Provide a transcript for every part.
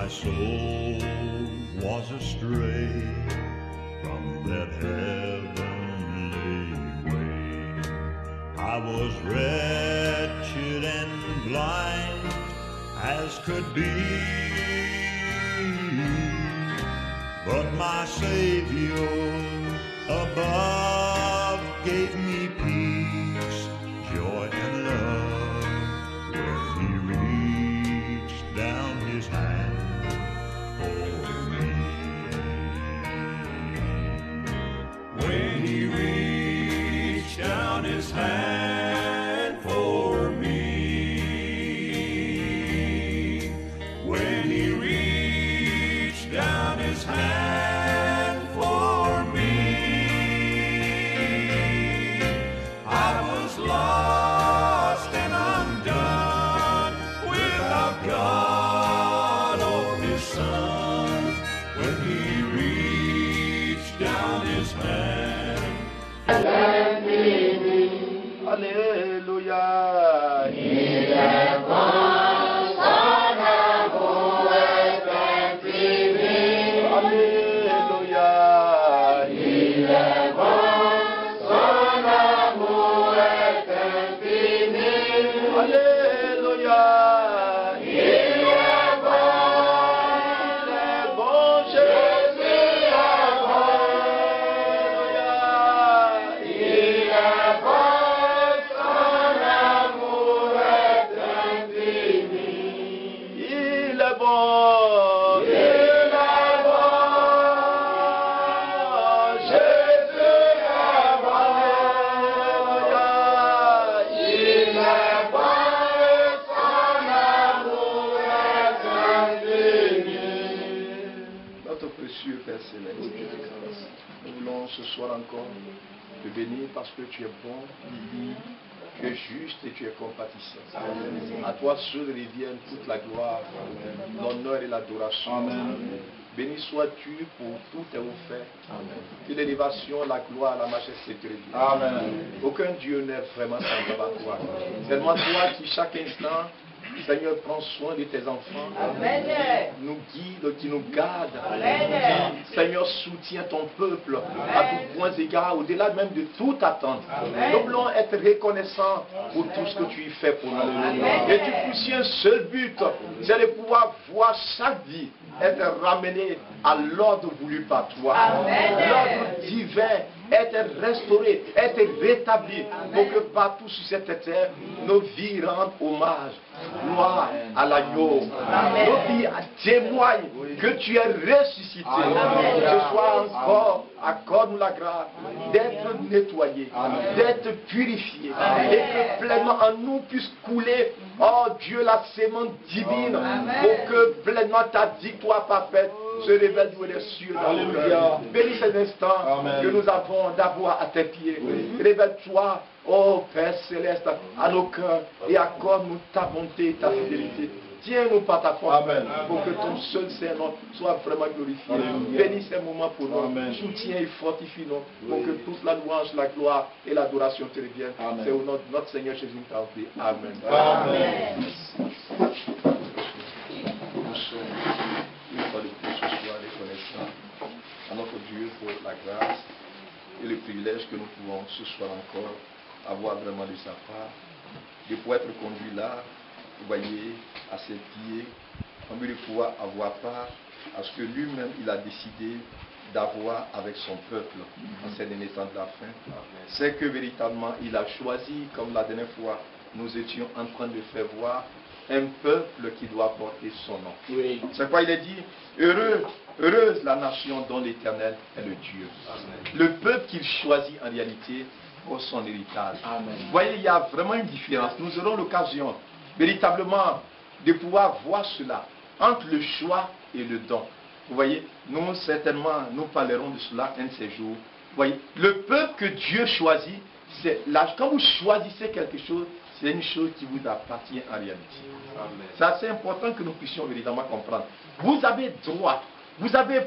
My soul was astray from that heavenly way. I was wretched and blind as could be, but my Savior above gave me peace, joy, and love when He reached down His hand for me. When He reached down His hand for me. When He reached down His hand for me. I was lost and undone without God or His Son. When He reached down His hand. Alléluia. Il est bon, son amour est infini. Alléluia. Il est bon, son amour est infini. Alléluia. Il est bon, Jésus Jésus est bon. est Il est bon, son amour est infini. Il est bon. Il est bon, Jésus est bon. Il est bon, son amour est infini. Notre précieux Père Céleste, nous voulons ce soir encore te bénir parce que tu es bon, tu es juste et tu es compatissant. À toi seul reviennent toute la gloire, l'honneur et l'adoration. Béni sois-tu pour tous tes hauts faits, que l'élévation, la gloire, la majesté te reviennent. Aucun Dieu n'est vraiment semblable à toi. Seulement toi qui chaque instant, Seigneur, prends soin de tes enfants, nous guide, qui nous garde. Seigneur, soutiens ton peuple à tous points égards, au-delà même de toute attente. Nous voulons être reconnaissants pour tout ce que tu y fais pour nous. Et tu pousses un seul but, c'est de pouvoir voir chaque vie être ramenée à l'ordre voulu par toi. L'ordre divin être restauré, être rétabli, pour que partout sur cette terre, nos vies rendent hommage. Gloire à l'agneau. Nos vies témoignent que tu es ressuscité. Ce soir encore, accorde-nous la grâce d'être nettoyés, d'être purifiés, et que pleinement en nous puisse couler, oh Dieu, la sémence divine, pour que pleinement ta victoire parfaite se révèle du des cieux dans nos cœurs. Bénis cet instant que nous avons d'avoir à tes pieds. Révèle-toi, oh Père Céleste, à nos cœurs et accorde-nous ta bonté et ta fidélité. Tiens-nous par ta force pour que ton seul Saint-Nom soit vraiment glorifié. Bénis ces moments pour nous. Soutiens et fortifie-nous pour que toute la louange, la gloire et l'adoration te reviennent. C'est au nom de notre Seigneur Jésus que nous t'avons prié. Amen. Nous sommes une fois de plus ce soir reconnaissants à notre Dieu pour la grâce et le privilège que nous pouvons ce soir encore avoir vraiment de sa part, de pouvoir être conduit là, vous voyez, à ses pieds, en vue de pouvoir avoir part à ce que lui-même il a décidé d'avoir avec son peuple en ces derniers temps de la fin. C'est que véritablement il a choisi, comme la dernière fois nous étions en train de faire voir, un peuple qui doit porter son nom. C'est pourquoi il est dit, heureuse la nation dont l'Éternel est le Dieu. Le peuple qu'il choisit en réalité pour son héritage. Vous voyez, il y a vraiment une différence. Nous aurons l'occasion véritablement de pouvoir voir cela entre le choix et le don. Vous voyez, nous certainement, nous parlerons de cela un de ces jours. Vous voyez, le peuple que Dieu choisit, c'est là, quand vous choisissez quelque chose, c'est une chose qui vous appartient en réalité. C'est assez important que nous puissions véritablement comprendre. Vous avez droit, vous avez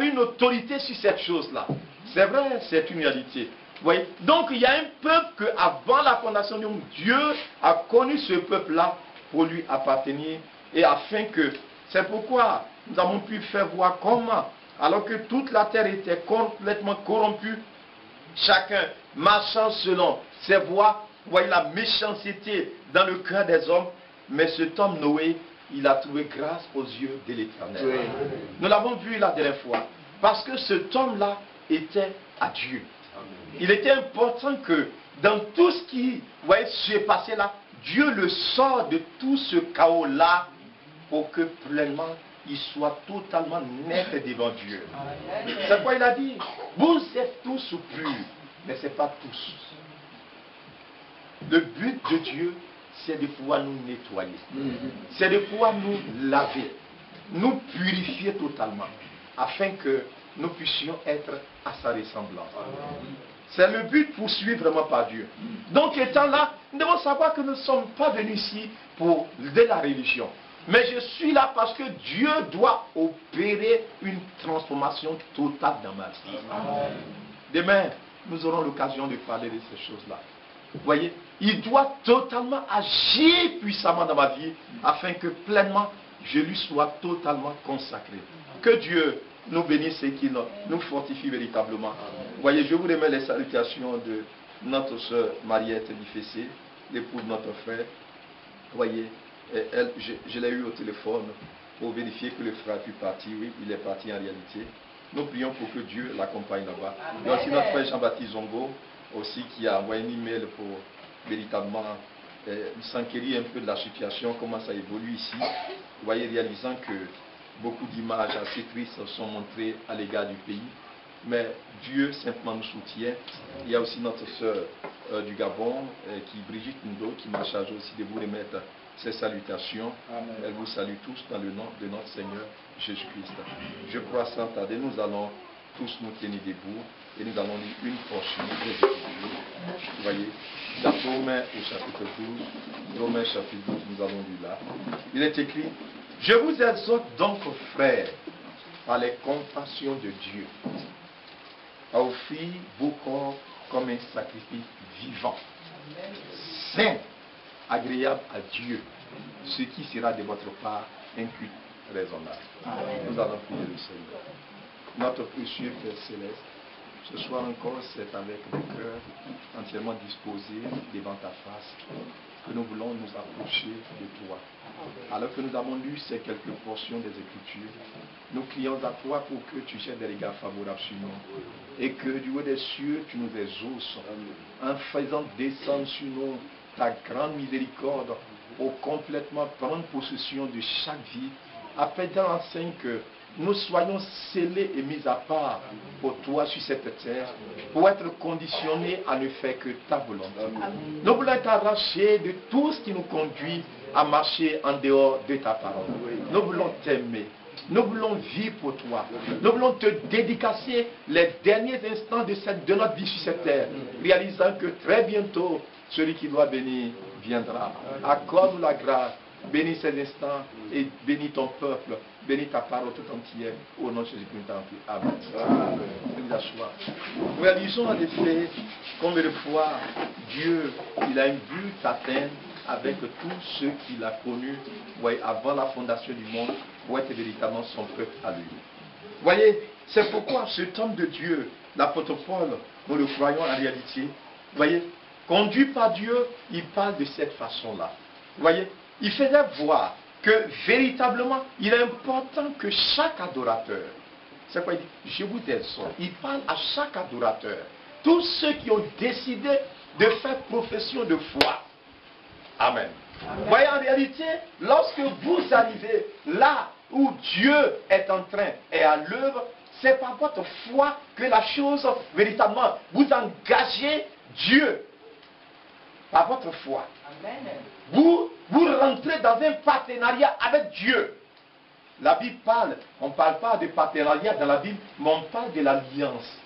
une autorité sur cette chose-là. C'est vrai, c'est une réalité. Vous voyez? Donc il y a un peuple que avant la fondation du monde, Dieu a connu ce peuple-là pour lui appartenir et afin que C'est pourquoi nous avons pu faire voir comment, alors que toute la terre était complètement corrompue, chacun marchant selon ses voies, voyez la méchanceté dans le cœur des hommes, mais cet homme Noé, il a trouvé grâce aux yeux de l'Éternel. Oui. Nous l'avons vu la dernière fois, parce que cet homme-là était à Dieu. Il était important que dans tout ce qui s'est passé là, Dieu le sort de tout ce chaos-là pour que pleinement il soit totalement net devant Dieu. C'est quoi il a dit? Vous êtes tous purs, mais ce n'est pas tous. Le but de Dieu, c'est de pouvoir nous nettoyer. C'est de pouvoir nous laver, nous purifier totalement, afin que nous puissions être à sa ressemblance. C'est le but poursuivi vraiment par Dieu. Donc étant là, nous devons savoir que nous ne sommes pas venus ici pour de la religion. Mais je suis là parce que Dieu doit opérer une transformation totale dans ma vie. Demain, nous aurons l'occasion de parler de ces choses-là. Vous voyez, il doit totalement agir puissamment dans ma vie afin que pleinement je lui sois totalement consacré. Que Dieu nous bénisse et qu'il nous fortifie véritablement. Vous voyez, je vous remets les salutations de notre soeur Mariette Bifessé, l'épouse de notre frère. Vous voyez, elle, je l'ai eu au téléphone pour vérifier que le frère a pu partir. Oui, il est parti en réalité. Nous prions pour que Dieu l'accompagne là-bas. Il y a aussi notre frère Jean-Baptiste Zongo, aussi qui a envoyé un email pour véritablement s'enquérir un peu de la situation, comment ça évolue ici. Vous voyez, réalisant que beaucoup d'images assez tristes sont montrées à l'égard du pays. Mais Dieu simplement nous soutient. Il y a aussi notre sœur du Gabon, Brigitte Ndo, qui m'a chargé aussi de vous remettre ses salutations. Amen. Elle vous salue tous dans le nom de notre Seigneur Jésus-Christ. Je crois sans tarder, nous allons tous nous tenir debout et nous allons lire une portion des Écritures. Vous voyez, dans Romains au chapitre 12, Romains chapitre 12, nous allons lire là. Il est écrit: je vous exhorte donc, frères, par les compassions de Dieu, à offrir vos corps comme un sacrifice vivant, saint, agréable à Dieu, ce qui sera de votre part un culte raisonnable. Amen. Nous allons prier le Seigneur. Notre précieux Père Céleste, ce soir encore, c'est avec le cœur entièrement disposé devant ta face que nous voulons nous approcher de toi. Alors que nous avons lu ces quelques portions des Écritures, nous crions à toi pour que tu jettes des regards favorables sur nous et que du haut des cieux, tu nous exauces en faisant descendre sur nous ta grande miséricorde pour complètement prendre possession de chaque vie, afin d'enseigner que nous soyons scellés et mis à part pour toi sur cette terre, pour être conditionnés à ne faire que ta volonté. Nous voulons t'arracher de tout ce qui nous conduit à marcher en dehors de ta parole. Nous voulons t'aimer. Nous voulons vivre pour toi. Nous voulons te dédicacer les derniers instants de notre vie sur cette terre, réalisant que très bientôt, celui qui doit venir viendra. Accorde-nous la grâce. Bénis ces instants et bénis ton peuple, bénis ta parole tout entière, au nom de Jésus-Christ. Amen. Nous réalisons en effet combien de fois Dieu il a un but atteint avec tous ceux qu'il a connus avant la fondation du monde pour être véritablement son peuple à lui. Voyez, c'est pourquoi cet homme de Dieu, l'apôtre Paul, nous le croyons en réalité, voyez, conduit par Dieu, il parle de cette façon-là. Voyez, il faisait voir que véritablement, il est important que chaque adorateur, c'est quoi il dit? Je vous exhorte. Il parle à chaque adorateur. Tous ceux qui ont décidé de faire profession de foi. Amen. Amen. Voyez, en réalité, lorsque vous arrivez là où Dieu est en train et à l'œuvre, c'est par votre foi que la chose, véritablement, vous engagez Dieu. Par votre foi. Amen. Vous rentrez dans un partenariat avec Dieu. La Bible parle, on ne parle pas de partenariat dans la Bible, mais on parle de l'alliance.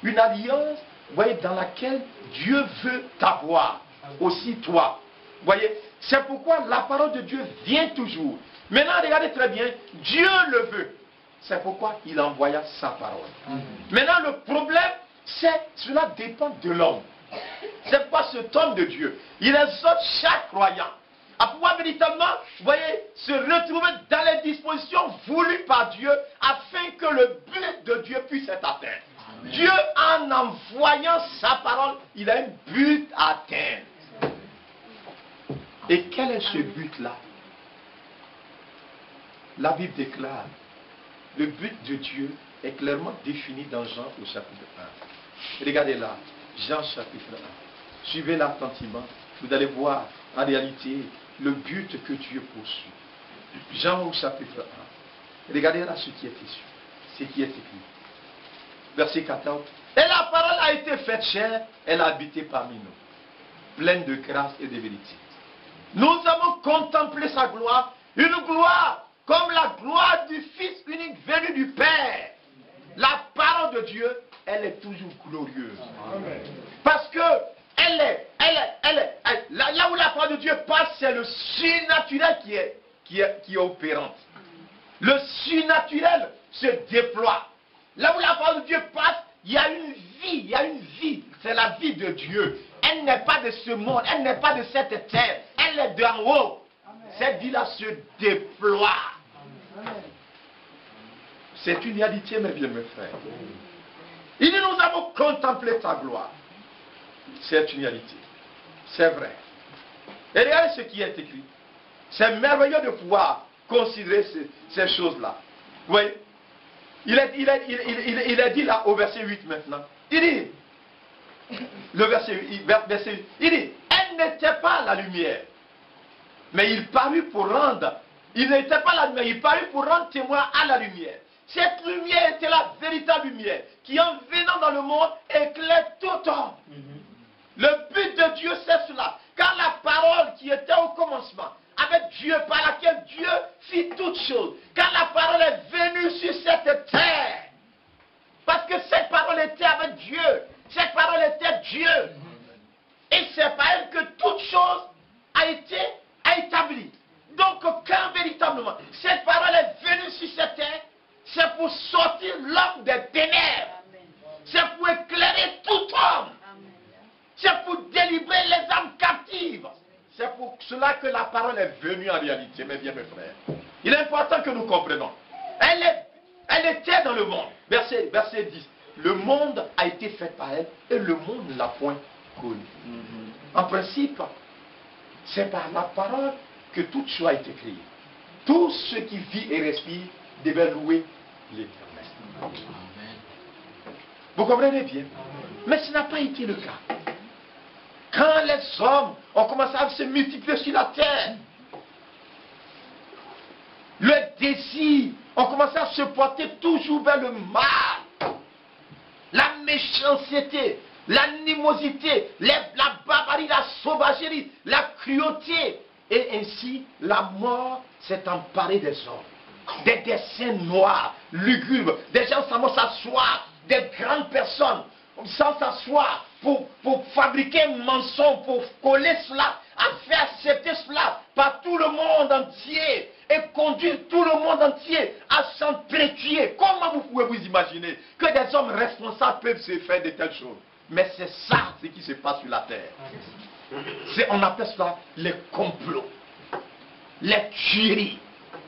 Une alliance, vous voyez, dans laquelle Dieu veut t'avoir, aussi toi. Vous voyez, c'est pourquoi la parole de Dieu vient toujours. Maintenant, regardez très bien, Dieu le veut. C'est pourquoi il envoya sa parole. Maintenant, le problème, c'est cela dépend de l'homme. C'est pas cet homme de Dieu. Il exhorte chaque croyant à pouvoir véritablement, vous voyez, se retrouver dans les dispositions voulues par Dieu afin que le but de Dieu puisse être atteint. Amen. Dieu, en envoyant sa parole, il a un but à atteindre. Et quel est ce but-là? La Bible déclare, le but de Dieu est clairement défini dans Jean au chapitre 1. Regardez là, Jean chapitre 1. Suivez-la attentivement, vous allez voir en réalité le but que Dieu poursuit. Jean au chapitre 1. Regardez là ce qui est écrit. Ce qui est écrit. Verset 14. Et la parole a été faite chair, elle a habité parmi nous, pleine de grâce et de vérité. Nous avons contemplé sa gloire, une gloire comme la gloire du Fils unique venu du Père. La parole de Dieu, elle est toujours glorieuse. Amen. Parce que là où la parole de Dieu passe, c'est le surnaturel qui est opérante. Le surnaturel se déploie. Là où la parole de Dieu passe, il y a une vie, c'est la vie de Dieu. Elle n'est pas de ce monde, elle n'est pas de cette terre, elle est d'en haut. Cette vie-là se déploie. C'est une réalité, mes bien, mes frères. Il dit, nous avons contemplé ta gloire. C'est une réalité. C'est vrai. Et regardez ce qui est écrit. C'est merveilleux de pouvoir considérer ces choses-là. Vous voyez, il est dit là au verset 8 maintenant. Il dit, le verset 8, il dit, elle n'était pas la lumière, mais il parut pour rendre, il n'était pas la lumière, il parut pour rendre témoin à la lumière. Cette lumière était la véritable lumière qui, en venant dans le monde, éclaire tout homme. Le but de Dieu, c'est cela. Car la parole qui était au commencement, avec Dieu, par laquelle Dieu fit toutes choses, car la parole est venue sur cette terre. Parce que cette parole était avec Dieu. Cette parole était Dieu. Et c'est par elle que toute chose a été établie. Donc, quand véritablement cette parole est venue sur cette terre, c'est pour sortir l'homme des ténèbres. C'est pour éclairer tout homme. C'est pour délivrer les âmes captives. C'est pour cela que la parole est venue en réalité, mes bien mes frères. Il est important que nous comprenions. Elle était dans le monde. Verset 10. Le monde a été fait par elle et le monde ne l'a point connue. En principe, c'est par la parole que toute chose a été créée. Tout ce qui vit et respire devait louer l'Éternel. Vous comprenez bien? Mais ce n'a pas été le cas. Quand les hommes ont commencé à se multiplier sur la terre, le désir ont commencé à se porter toujours vers le mal, la méchanceté, l'animosité, la barbarie, la sauvagerie, la cruauté. Et ainsi, la mort s'est emparée des hommes. Des dessins noirs, lugubres, des gens sans s'asseoir, des grandes personnes sans s'asseoir pour fabriquer un mensonge, pour coller cela, à faire accepter cela par tout le monde entier et conduire tout le monde entier à s'entretuer. Comment vous pouvez vous imaginer que des hommes responsables peuvent se faire de telles choses? Mais c'est ça ce qui se passe sur la terre. On appelle cela les complots, les tueries,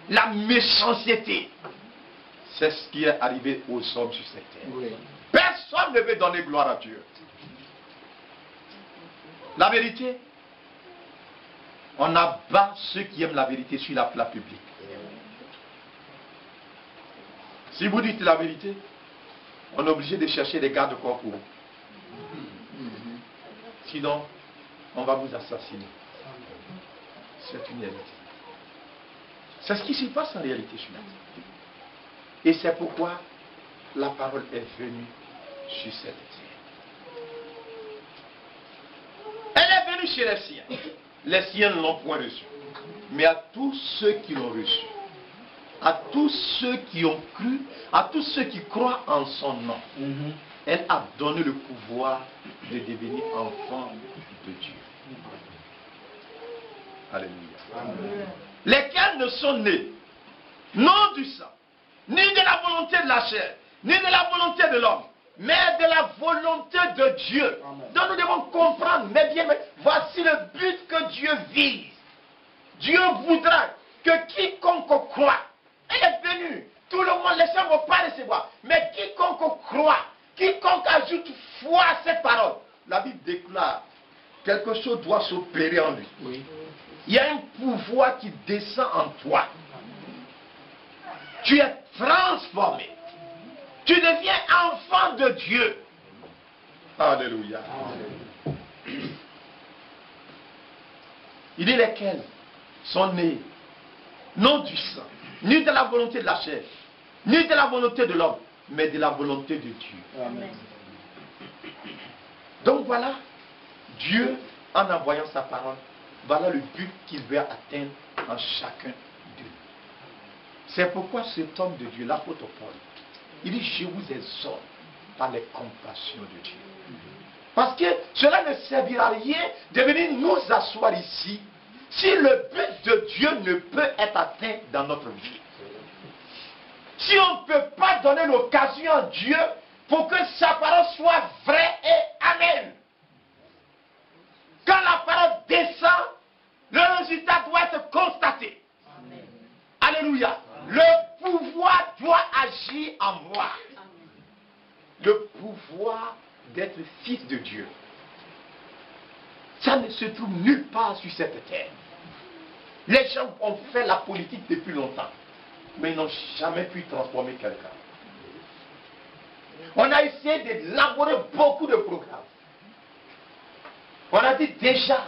la méchanceté. C'est ce qui est arrivé aux hommes sur cette terre. Oui. Personne ne veut donner gloire à Dieu. La vérité, on abat ceux qui aiment la vérité sur la place publique. Si vous dites la vérité, on est obligé de chercher des garde-corps pour vous. Sinon, on va vous assassiner. C'est une réalité. C'est ce qui se passe en réalité sur la terre. Et c'est pourquoi la parole est venue sur cette terre. Elle est venue chez les siens. Les siens ne l'ont point reçue. Mais à tous ceux qui l'ont reçue, à tous ceux qui ont cru, à tous ceux qui croient en son nom, elle a donné le pouvoir de devenir enfant de Dieu. Alléluia. Amen. Lesquels ne sont nés, non du sang, ni de la volonté de la chair, ni de la volonté de l'homme, mais de la volonté de Dieu. Amen. Donc nous devons comprendre, mais bien, voici le but que Dieu vise. Dieu voudra que quiconque croit, elle est venue, tout le monde, les gens ne vont pas recevoir, mais quiconque croit, quiconque ajoute foi à cette parole, la Bible déclare, quelque chose doit s'opérer en lui. Oui. Il y a un pouvoir qui descend en toi. Tu es transformé. Tu deviens enfant de Dieu. Alléluia. Il dit lesquels sont nés, non du sang, ni de la volonté de la chair, ni de la volonté de l'homme, mais de la volonté de Dieu. Amen. Donc voilà, Dieu, en envoyant sa parole, voilà le but qu'il veut atteindre en chacun d'eux. C'est pourquoi cet homme de Dieu, l'apôtre Paul, il dit, je vous exhorte par les compassions de Dieu. Parce que cela ne servira à rien de venir nous asseoir ici si le but de Dieu ne peut être atteint dans notre vie. Si on ne peut pas donner l'occasion à Dieu pour que sa parole soit vraie et amen. Quand la parole descend, le résultat doit être constaté. Amen. Alléluia. Amen. Le pouvoir doit agir en moi. Amen. Le pouvoir d'être fils de Dieu. Ça ne se trouve nulle part sur cette terre. Les gens ont fait la politique depuis longtemps, mais ils n'ont jamais pu transformer quelqu'un. On a essayé d'élaborer beaucoup de programmes. On a dit déjà,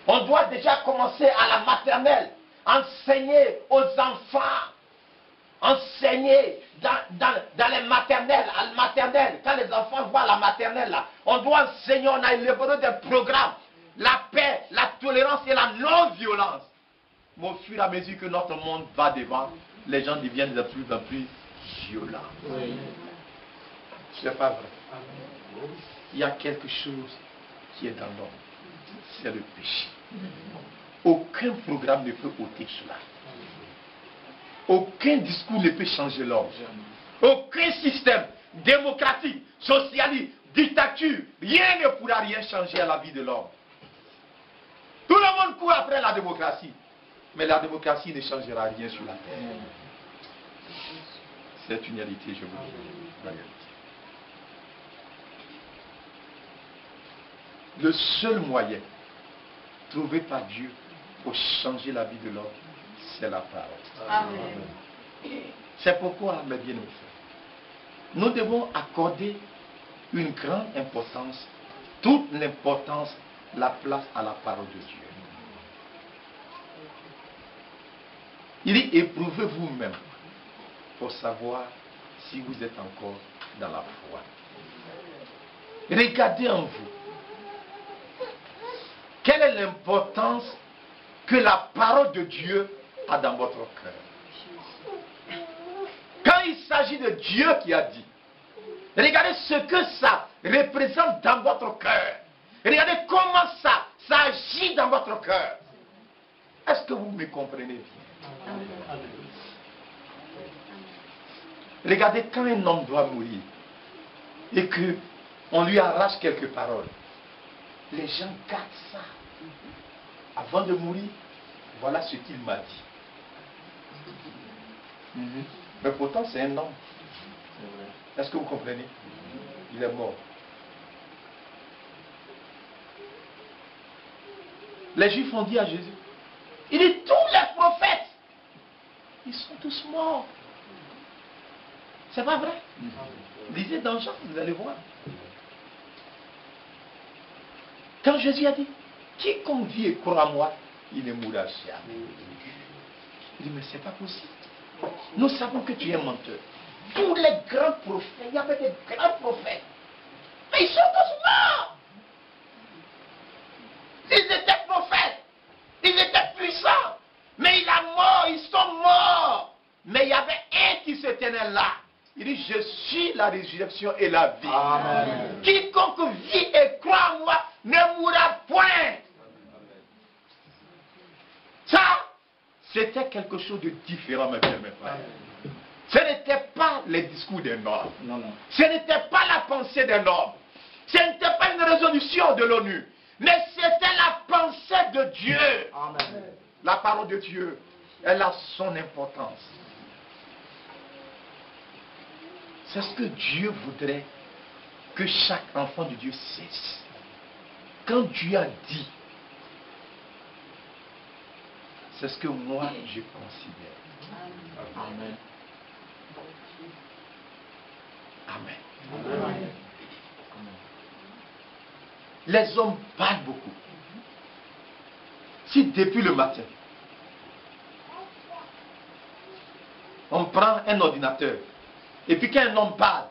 on doit déjà commencer à la maternelle, enseigner aux enfants, enseigner dans les maternelles, à la maternelle, quand les enfants voient la maternelle là, on doit enseigner, on a élaboré des programmes, la paix, la tolérance et la non-violence. Mais au fur et à mesure que notre monde va devant, les gens deviennent de plus en plus violents. Oui. C'est pas vrai. Il y a quelque chose qui est dans l'homme. C'est le péché. Aucun programme ne peut ôter cela. Aucun discours ne peut changer l'homme. Aucun système démocratique, socialiste, dictature, rien ne pourra rien changer à la vie de l'homme. Tout le monde court après la démocratie. Mais la démocratie ne changera rien sur la terre. C'est une réalité, je vous dis. La réalité. Le seul moyen trouvé par Dieu pour changer la vie de l'homme, c'est la parole. Amen. C'est pourquoi, mes bien-aimés, nous devons accorder une grande importance, toute l'importance, la place à la parole de Dieu. Il dit, éprouvez vous-même pour savoir si vous êtes encore dans la foi. Regardez en vous. Quelle est l'importance que la parole de Dieu a dans votre cœur? Quand il s'agit de Dieu qui a dit, regardez ce que ça représente dans votre cœur. Regardez comment ça agit dans votre cœur. Est-ce que vous me comprenez bien? Regardez quand un homme doit mourir et qu'on lui arrache quelques paroles. Les gens gardent ça. Avant de mourir, voilà ce qu'il m'a dit. Mais pourtant, c'est un homme. Est-ce que vous comprenez? Il est mort. Les Juifs ont dit à Jésus, il dit, tous les prophètes, ils sont tous morts. C'est pas vrai? Lisez dans Jean, vous allez voir. Quand Jésus a dit, quiconque vit et croit à moi, il ne mourra jamais. Il dit, mais c'est pas possible. Nous savons que tu es menteur. Tous les grands prophètes, il y avait des grands prophètes. Mais ils sont tous morts. Ils étaient prophètes. Ils étaient puissants. Mais il a mort, ils sont morts. Mais il y avait un qui se tenait là. Il dit, je suis la résurrection et la vie. Amen. Quiconque vit et croit en moi ne mourra point. Ça, c'était quelque chose de différent, mes frères, mes frères. Ce n'était pas les discours d'un homme. Non, non. Ce n'était pas la pensée d'un homme. Ce n'était pas une résolution de l'ONU. Mais c'était la pensée de Dieu. Amen. la parole de Dieu, elle a son importance. C'est ce que Dieu voudrait que chaque enfant de Dieu sache. Quand Dieu a dit, c'est ce que moi je considère. Amen. Amen. Amen. Les hommes parlent beaucoup. Si depuis le matin, on prend un ordinateur, et puis quand un homme parle,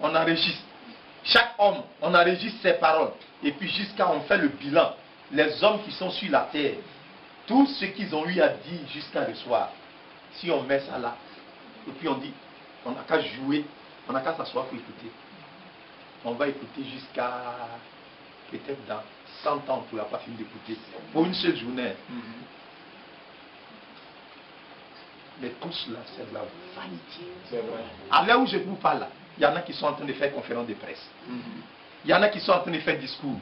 on enregistre. Chaque homme, on enregistre ses paroles. Et puis jusqu'à on fait le bilan. Les hommes qui sont sur la terre, tout ce qu'ils ont eu à dire jusqu'à le soir. Si on met ça là, et puis on dit, on n'a qu'à jouer, on n'a qu'à s'asseoir pour écouter. On va écouter jusqu'à, peut-être dans 100 ans, on ne pourra pas finir d'écouter. Pour une seule journée. Mais tout cela, c'est de la vanité. C'est vrai. À l'heure où je vous parle, il y en a qui sont en train de faire conférence de presse. Il y en a qui sont en train de faire discours.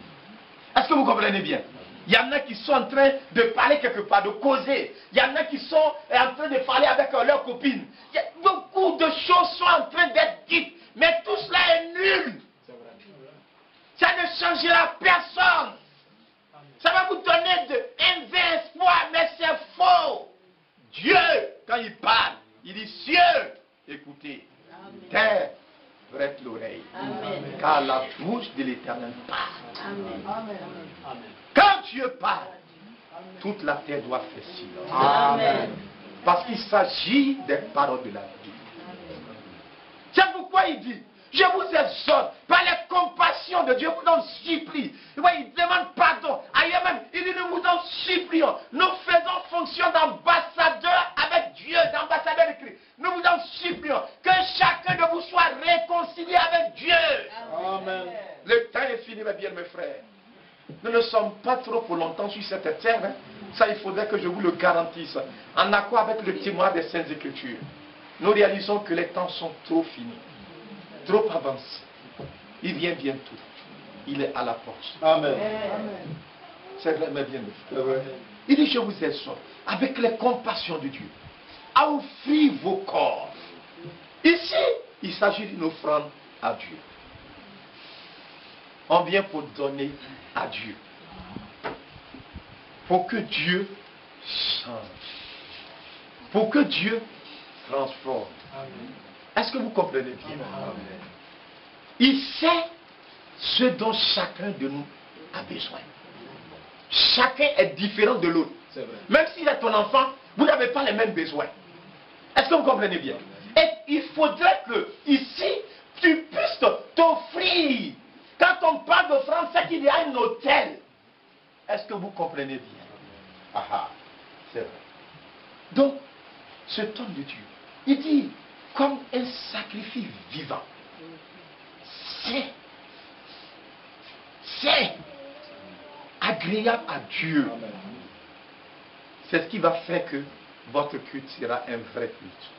Est-ce que vous comprenez bien? Il y en a qui sont en train de parler quelque part, de causer. Il y en a qui sont en train de parler avec leurs copines. Il y a beaucoup de choses sont en train d'être dites. Mais tout cela est nul. Ça ne changera personne. Ça va vous donner un vain espoir, mais c'est faux. Dieu, quand il parle, il dit cieux, écoutez. Terre, prête l'oreille. Car la bouche de l'Éternel parle. Amen. Quand Dieu parle, toute la terre doit faire silence. Amen. Parce qu'il s'agit des paroles de la vie. C'est pourquoi il dit, je vous exhorte par la compassion de Dieu, vous en supplie. Il demande pardon. Ailleurs même, il dit, nous vous en supplions. Nous faisons fonction d'ambassadeur avec Dieu, d'ambassadeur de Christ. Nous vous en supplions que chacun de vous soit réconcilié avec Dieu. Amen. Le temps est fini, mes bien, mes frères. Nous ne sommes pas trop pour longtemps sur cette terre. Ça, il faudrait que je vous le garantisse. En accord avec le témoin des Saintes Écritures, nous réalisons que les temps sont trop finis, trop avancés. Il vient bientôt. Il est à la porte. Amen. C'est vrai, mes bien, mes frères. Il dit, je vous exhorte, avec les compassions de Dieu, à offrir vos corps. Ici, il s'agit d'une offrande à Dieu. On vient pour donner à Dieu. Pour que Dieu change. Pour que Dieu transforme. Est-ce que vous comprenez bien? Amen. Il sait ce dont chacun de nous a besoin. Chacun est différent de l'autre. Même s'il est ton enfant, vous n'avez pas les mêmes besoins. Est-ce que vous comprenez bien? Et il faudrait que ici, tu puisses t'offrir. Quand on parle d'offrande, c'est qu'il y a un autel. Est-ce que vous comprenez bien? Ah, c'est vrai. Donc, ce homme de Dieu, il dit, comme un sacrifice vivant, c'est agréable à Dieu. C'est ce qui va faire que votre culte sera un vrai culte.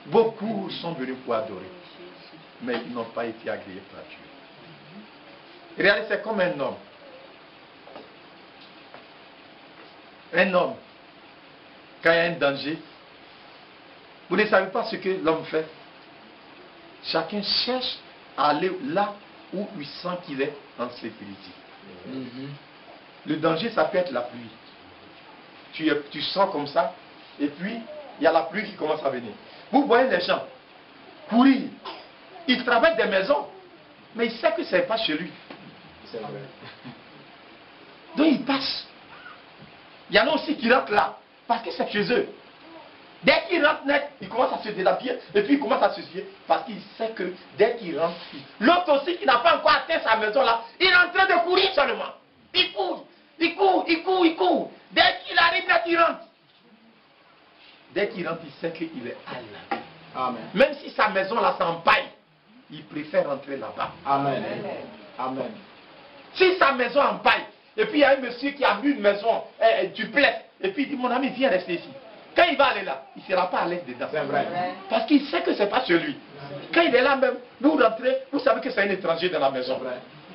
Beaucoup sont venus pour adorer, mais ils n'ont pas été agréés par Dieu. Regardez, c'est comme un homme. Un homme, quand il y a un danger, vous ne savez pas ce que l'homme fait. Chacun cherche à aller là où il sent qu'il est en sécurité. Le danger, ça peut être la pluie. Tu sens comme ça, et puis il y a la pluie qui commence à venir. Vous voyez les gens courir. Ils travaillent des maisons, mais ils savent que ce n'est pas chez lui. C'est vrai. Donc ils passent. Il y en a aussi qui rentrent là, parce que c'est chez eux. Dès qu'ils rentrent net, ils commencent à se déshabiller, et puis ils commencent à se fier, parce qu'ils savent que dès qu'ils rentrent, l'autre aussi qui n'a pas encore atteint sa maison là, il est en train de courir seulement. Il court, il court, il court, il court. Dès qu'il arrive, dès qu'il rentre. Dès qu'il rentre, il sait qu'il est à la. Amen. Même si sa maison là s'empaille, il préfère rentrer là-bas. Amen. Amen. Si sa maison en paille, et puis il y a un monsieur qui a vu une maison duplex, et puis il dit, mon ami, viens rester ici. Quand il va aller là, il ne sera pas à l'aise dedans. C'est vrai. Parce qu'il sait que ce n'est pas chez lui. Quand il est là même, vous rentrez, vous savez que c'est un étranger dans la maison.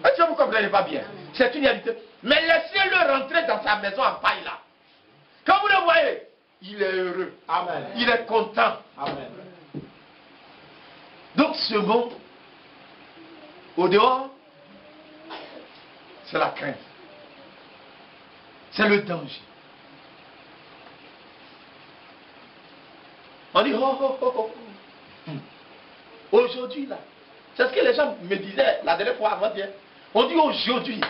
Est-ce que vous ne comprenez pas bien? C'est une réalité. Mais laissez-le rentrer dans sa maison en paille là. Quand vous le voyez, il est heureux. Amen. Il est content. Amen. Donc ce mot, au dehors, c'est la crainte. C'est le danger. On dit, oh, oh, oh, oh. Aujourd'hui, là, c'est ce que les gens me disaient la dernière fois avant-hier. On dit aujourd'hui,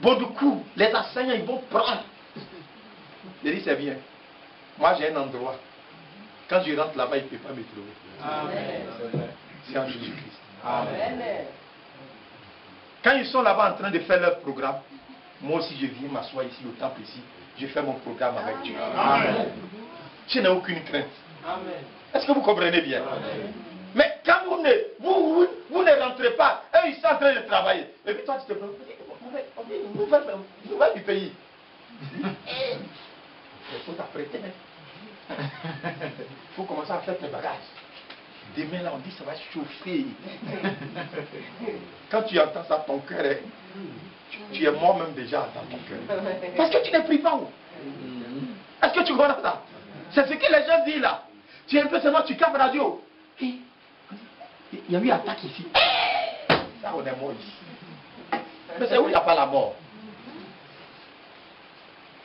bon du coup, les enseignants, ils vont prendre. J'ai dit, c'est bien. Moi, j'ai un endroit. Quand je rentre là-bas, il ne peut pas me trouver. Amen. C'est en Jésus-Christ. Amen. Quand ils sont là-bas en train de faire leur programme, moi aussi, je viens m'asseoir ici au temple ici. Je fais mon programme avec Dieu. Amen. Je n'ai aucune crainte. Amen. Est-ce que vous comprenez bien? Amen. Mais quand vous ne rentrez pas, eux ils sont en train de travailler. Et puis toi tu te prends, nouvelle du pays. Il faut t'apprêter. Il faut commencer à faire tes bagages. Demain là on dit ça va chauffer. Quand tu entends ça, ton cœur est... Tu es mort même déjà dans ton cœur. Parce que tu ne pries pas où? Est-ce que tu comprends ça? C'est ce que les gens disent là. Tu es un peu seulement, tu capes la radio. Il y a eu attaque ici. Ça, on est mort ici. Mais c'est où il n'y a pas la mort.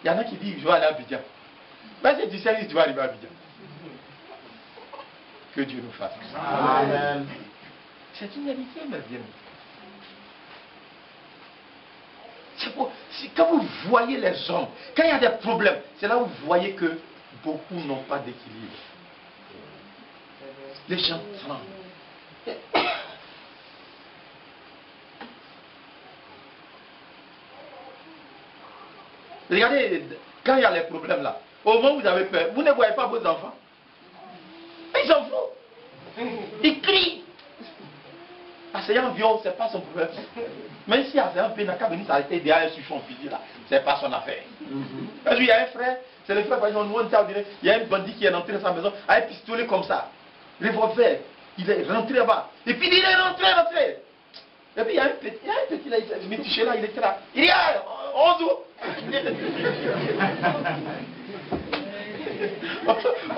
Il y en a qui disent, je vais aller à Abidjan. Mais si tu sais, tu vas arriver à Abidjan. Que Dieu nous fasse. Amen. C'est une vérité, mes bien-aimés. Quand vous voyez les hommes, quand il y a des problèmes, c'est là où vous voyez que beaucoup n'ont pas d'équilibre. Les gens tremblent. Regardez, quand il y a les problèmes là, au moment où vous avez peur, vous ne voyez pas vos enfants. Ils s'en foutent. Ils crient. Assaillant viol, c'est pas son problème. Même si Assaillant P n'a qu'à venir s'arrêter derrière un suffon physique là, c'est pas son affaire. Parce qu'il y a un frère, c'est le frère, par exemple, il y a un bandit qui est rentré dans sa maison avec un pistolet comme ça, revolver, il est rentré là-bas. Et puis il est rentré. Et puis il y a un petit là, il s'est touché là, il était là. Il y a 11 ans.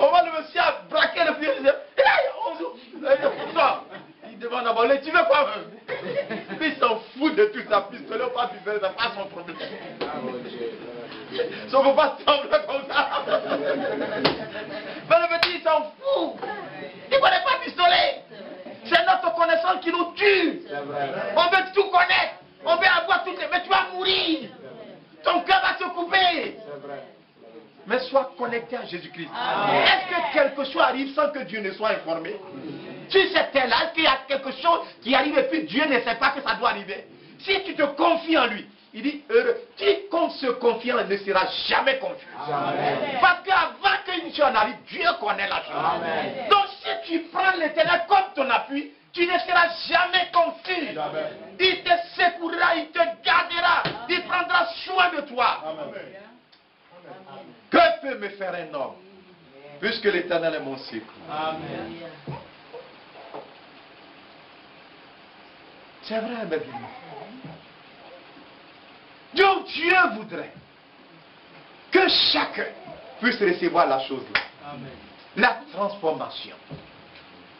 On va le monsieur a braqué le pied, il y a 11 ans. Il demande d'abord, tu veux quoi? Puis il s'en fout de tout ça, pistolet ou pas pistolet, c'est pas son problème. Ça ne faut pas sembler comme ça. Mais le petit, il s'en fout. Il ne connaît pas pistolet. C'est notre connaissance qui nous tue. On veut tout connaître. On veut avoir toutes les... Mais tu vas mourir. Ton cœur va se couper. Mais sois connecté à Jésus-Christ. Est-ce que quelque chose arrive sans que Dieu ne soit informé? Tu sais tel là, est-ce qu'il y a quelque chose qui arrive et puis Dieu ne sait pas que ça doit arriver? Si tu te confies en lui, il dit heureux. Quiconque se confie en lui ne sera jamais confus. Parce qu'avant qu'une chose arrive, Dieu connaît la chose. Amen. Donc si tu prends l'Éternel comme ton appui, tu ne seras jamais confus. Amen. Il te secourra, il te gardera, il prendra soin de toi. Amen. Que peut me faire un homme, puisque l'Éternel est mon secours? Amen. C'est vrai, mes bien. Donc Dieu voudrait que chacun puisse recevoir la chose là. Amen. La transformation.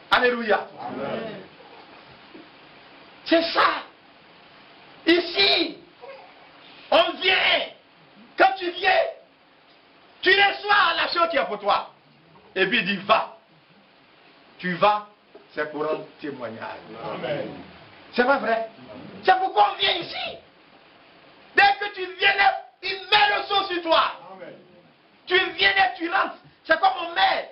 Alléluia. Amen. C'est ça. Ici, on vient. Quand tu viens, tu reçois la chose qui est pour toi. Et puis il dit, va. Tu vas, c'est pour un témoignage. Amen. C'est pas vrai? C'est pourquoi on vient ici. Dès que tu viens, il met le son sur toi. Amen. Tu viens et tu rentres. C'est comme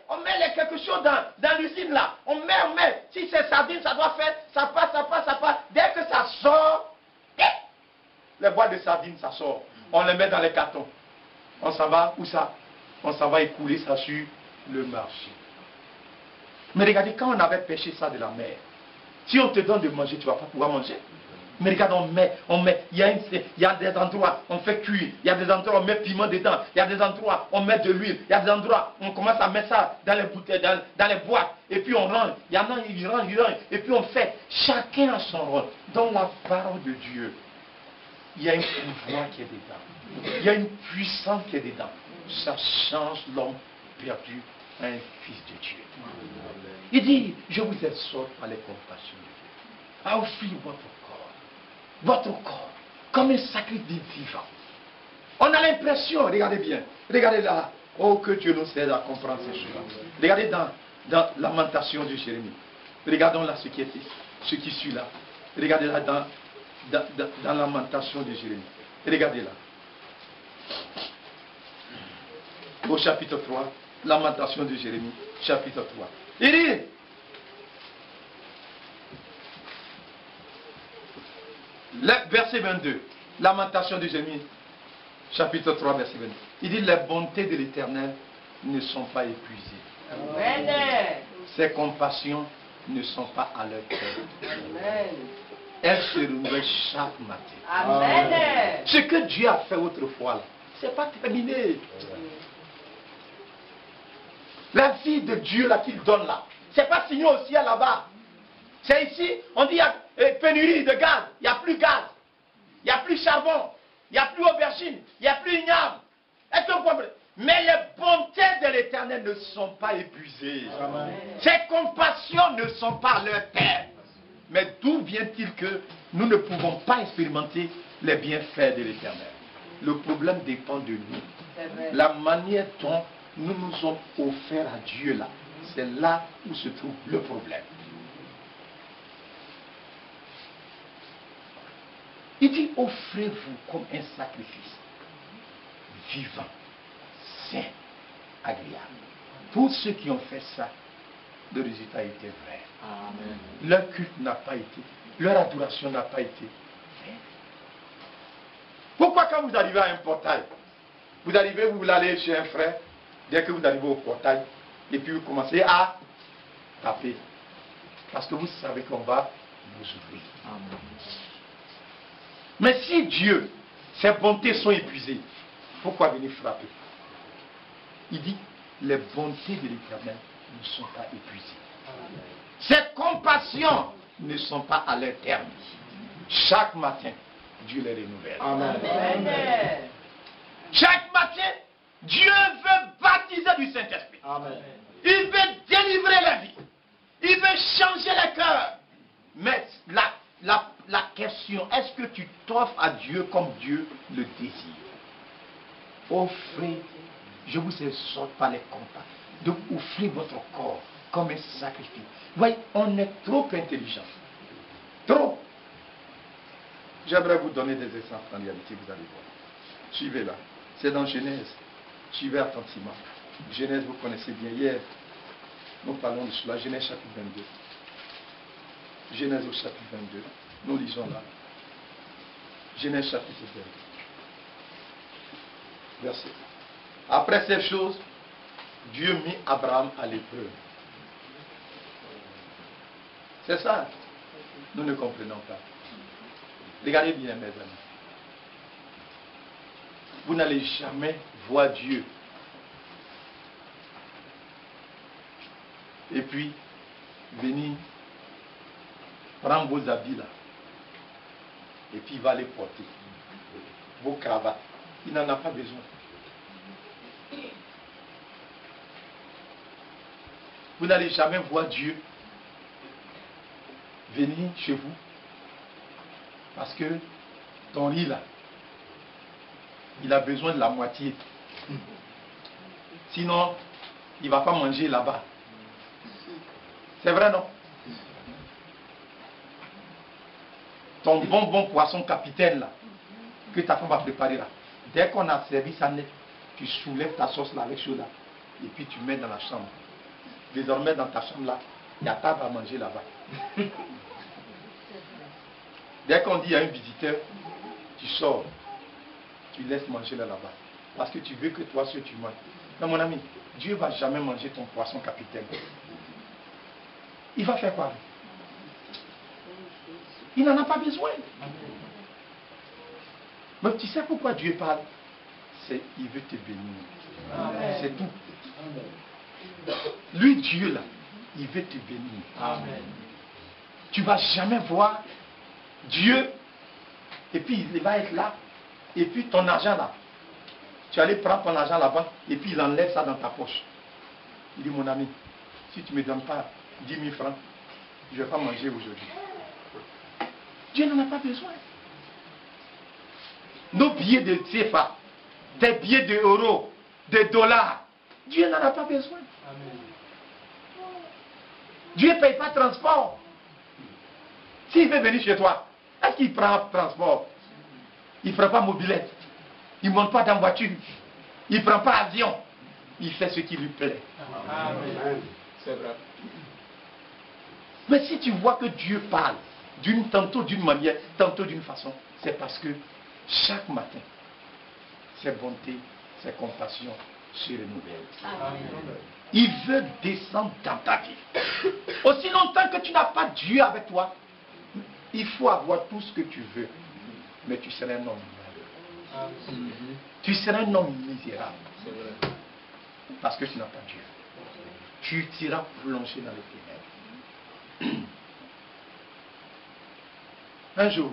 on met quelque chose dans l'usine là. On met. Si c'est sardine, ça doit faire, ça passe. Dès que ça sort, les boîtes de sardines, ça sort. On les met dans les cartons. On s'en va, où ça? On s'en va écouler ça sur le marché. Mais regardez, quand on avait pêché ça de la mer, si on te donne de manger, tu ne vas pas pouvoir manger. Mais regarde, on met, il y a des endroits, on fait cuire, il y a des endroits, on met piment dedans, il y a des endroits, on met de l'huile, il y a des endroits, on commence à mettre ça dans les bouteilles, dans les boîtes, et puis on range, il y en a, ils rangent, et puis on fait, chacun a son rôle. Dans la parole de Dieu, il y a un pouvoir qui est dedans. Il y a une puissance qui est dedans. Ça change l'homme perdu à un fils de Dieu. Il dit, je vous exhorte par les compassions de Dieu à offrir votre corps, comme un sacrifice vivant. On a l'impression, regardez bien, regardez là, oh que Dieu nous aide à comprendre ces choses. Regardez dans Lamentation de Jérémie. Regardons là ce qui suit là. Regardez là dans Lamentation de Jérémie. Regardez là. Au chapitre 3, Lamentation de Jérémie, chapitre 3. Il dit, verset 22, Lamentation de Jérémie, chapitre 3, verset 22. Il dit, les bontés de l'Éternel ne sont pas épuisées. Amen. Ses compassions ne sont pas à leur terme. Amen. Elles se renouvellent chaque matin. Amen. Ce que Dieu a fait autrefois, ce n'est pas terminé. La vie de Dieu là qu'il donne là, ce n'est pas fini au ciel là-bas. C'est ici, on dit il y a pénurie de gaz, il n'y a plus gaz, il n'y a plus charbon, il n'y a plus aubergine, il n'y a plus igname. Est-ce que vous comprenez? Mais les bontés de l'Éternel ne sont pas épuisées. Amen. Ses compassions ne sont pas à leur terme. Mais d'où vient-il que nous ne pouvons pas expérimenter les bienfaits de l'Éternel? Le problème dépend de nous. La manière dont nous nous sommes offerts à Dieu là, c'est là où se trouve le problème. Il dit, offrez-vous comme un sacrifice vivant, saint, agréable. Pour ceux qui ont fait ça, le résultat était vrai. Amen. Leur culte n'a pas été, leur adoration n'a pas été vraie. Pourquoi quand vous arrivez à un portail, vous arrivez, vous allez chez un frère, dès que vous arrivez au portail, et puis vous commencez à taper. Parce que vous savez qu'on va vous ouvrir. Amen. Mais si Dieu, ses bontés sont épuisées, pourquoi venir frapper? Il dit, les bontés de l'Éternel ne sont pas épuisées. Ses compassions ne sont pas à leur terme. Chaque matin, Dieu les renouvelle. Amen. Amen. Chaque matin, Dieu veut baptiser du Saint-Esprit. Il veut délivrer la vie. Il veut changer le cœur. Mais la question, est-ce que tu t'offres à Dieu comme Dieu le désire? Offrez, je vous exhorte par les compassions, de offrir votre corps comme un sacrifice. Vous voyez, on est trop intelligent. Trop. J'aimerais vous donner des exemples en réalité, vous allez voir. Suivez là. C'est dans Genèse. Suivez attentivement. Genèse, vous connaissez bien. Hier, nous parlons de cela. Genèse chapitre 22. Genèse au chapitre 22. Nous lisons là. Genèse chapitre 22. Verset. Après ces choses, Dieu mit Abraham à l'épreuve. C'est ça. Nous ne comprenons pas. Regardez bien, mes amis. Vous n'allez jamais voir Dieu. Et puis, venir prendre vos habits là. Et puis, il va les porter. Vos cravates. Il n'en a pas besoin. Vous n'allez jamais voir Dieu venir chez vous. Parce que ton lit là, il a besoin de la moitié. Sinon, il ne va pas manger là-bas. C'est vrai, non? Ton bon poisson capitaine là, que ta femme va préparer là. Dès qu'on a servi ça net, tu soulèves ta sauce là avec chaud là. Et puis tu mets dans la chambre. Désormais dans ta chambre là, il y a table à manger là-bas. Dès qu'on dit à un visiteur, tu sors, tu laisses manger là-bas. Parce que tu veux que toi seul tu manges. Non mon ami, Dieu ne va jamais manger ton poisson capitaine. Il va faire quoi? Il n'en a pas besoin. Mais tu sais pourquoi Dieu parle? C'est il veut te bénir. C'est tout. Lui, Dieu là, il veut te bénir. Amen. Tu ne vas jamais voir Dieu Et puis il va être là. Et puis ton argent là. Tu allais prendre ton argent là-bas. Et puis il enlève ça dans ta poche. Il dit, mon ami, si tu ne me donnes pas 10 000 francs, je ne vais pas manger aujourd'hui. Dieu n'en a pas besoin. Nos billets de CFA, des billets de euros, des dollars, Dieu n'en a pas besoin. Amen. Dieu ne paye pas transport. S'il veut venir chez toi, est-ce qu'il prend transport? Il ne prend pas mobilette. Il ne monte pas dans voiture. Il ne prend pas avion. Il fait ce qui lui plaît. Amen. C'est vrai. Mais si tu vois que Dieu parle, tantôt d'une manière, tantôt d'une façon, c'est parce que chaque matin, ses bontés, ses compassions se renouvellent. Il veut descendre dans ta vie. Aussi longtemps que tu n'as pas Dieu avec toi, il faut avoir tout ce que tu veux, mais tu seras un homme malheureux. Tu seras un homme misérable. Parce que tu n'as pas Dieu. Tu t'iras plonger dans les ténèbres. Un jour,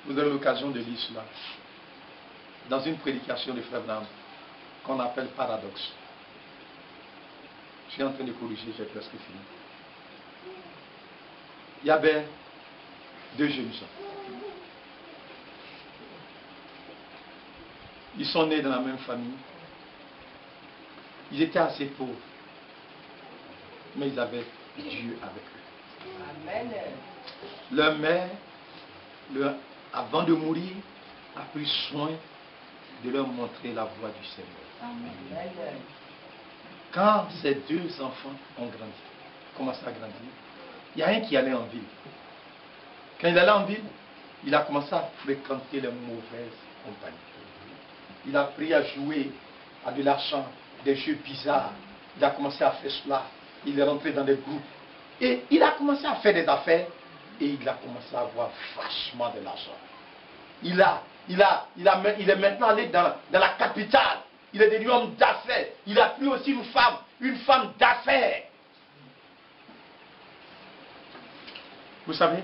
vous aurez l'occasion de lire cela dans une prédication de Frère Branham qu'on appelle paradoxe. Je suis en train de corriger, j'ai presque fini. Il y avait deux jeunes gens. Ils sont nés dans la même famille. Ils étaient assez pauvres. Mais ils avaient Dieu avec eux. Amen. Leur mère, avant de mourir, a pris soin de leur montrer la voie du Seigneur. Amen. Quand ces deux enfants ont grandi, commencé à grandir, il y a un qui allait en ville. Quand il allait en ville, il a commencé à fréquenter les mauvaises compagnies. Il a appris à jouer à de l'argent, des jeux bizarres. Il a commencé à faire cela. Il est rentré dans des groupes. Et il a commencé à faire des affaires. Et il a commencé à avoir vachement de l'argent. Il est maintenant allé dans la capitale. Il est devenu homme d'affaires. Il a pris aussi une femme d'affaires. Vous savez?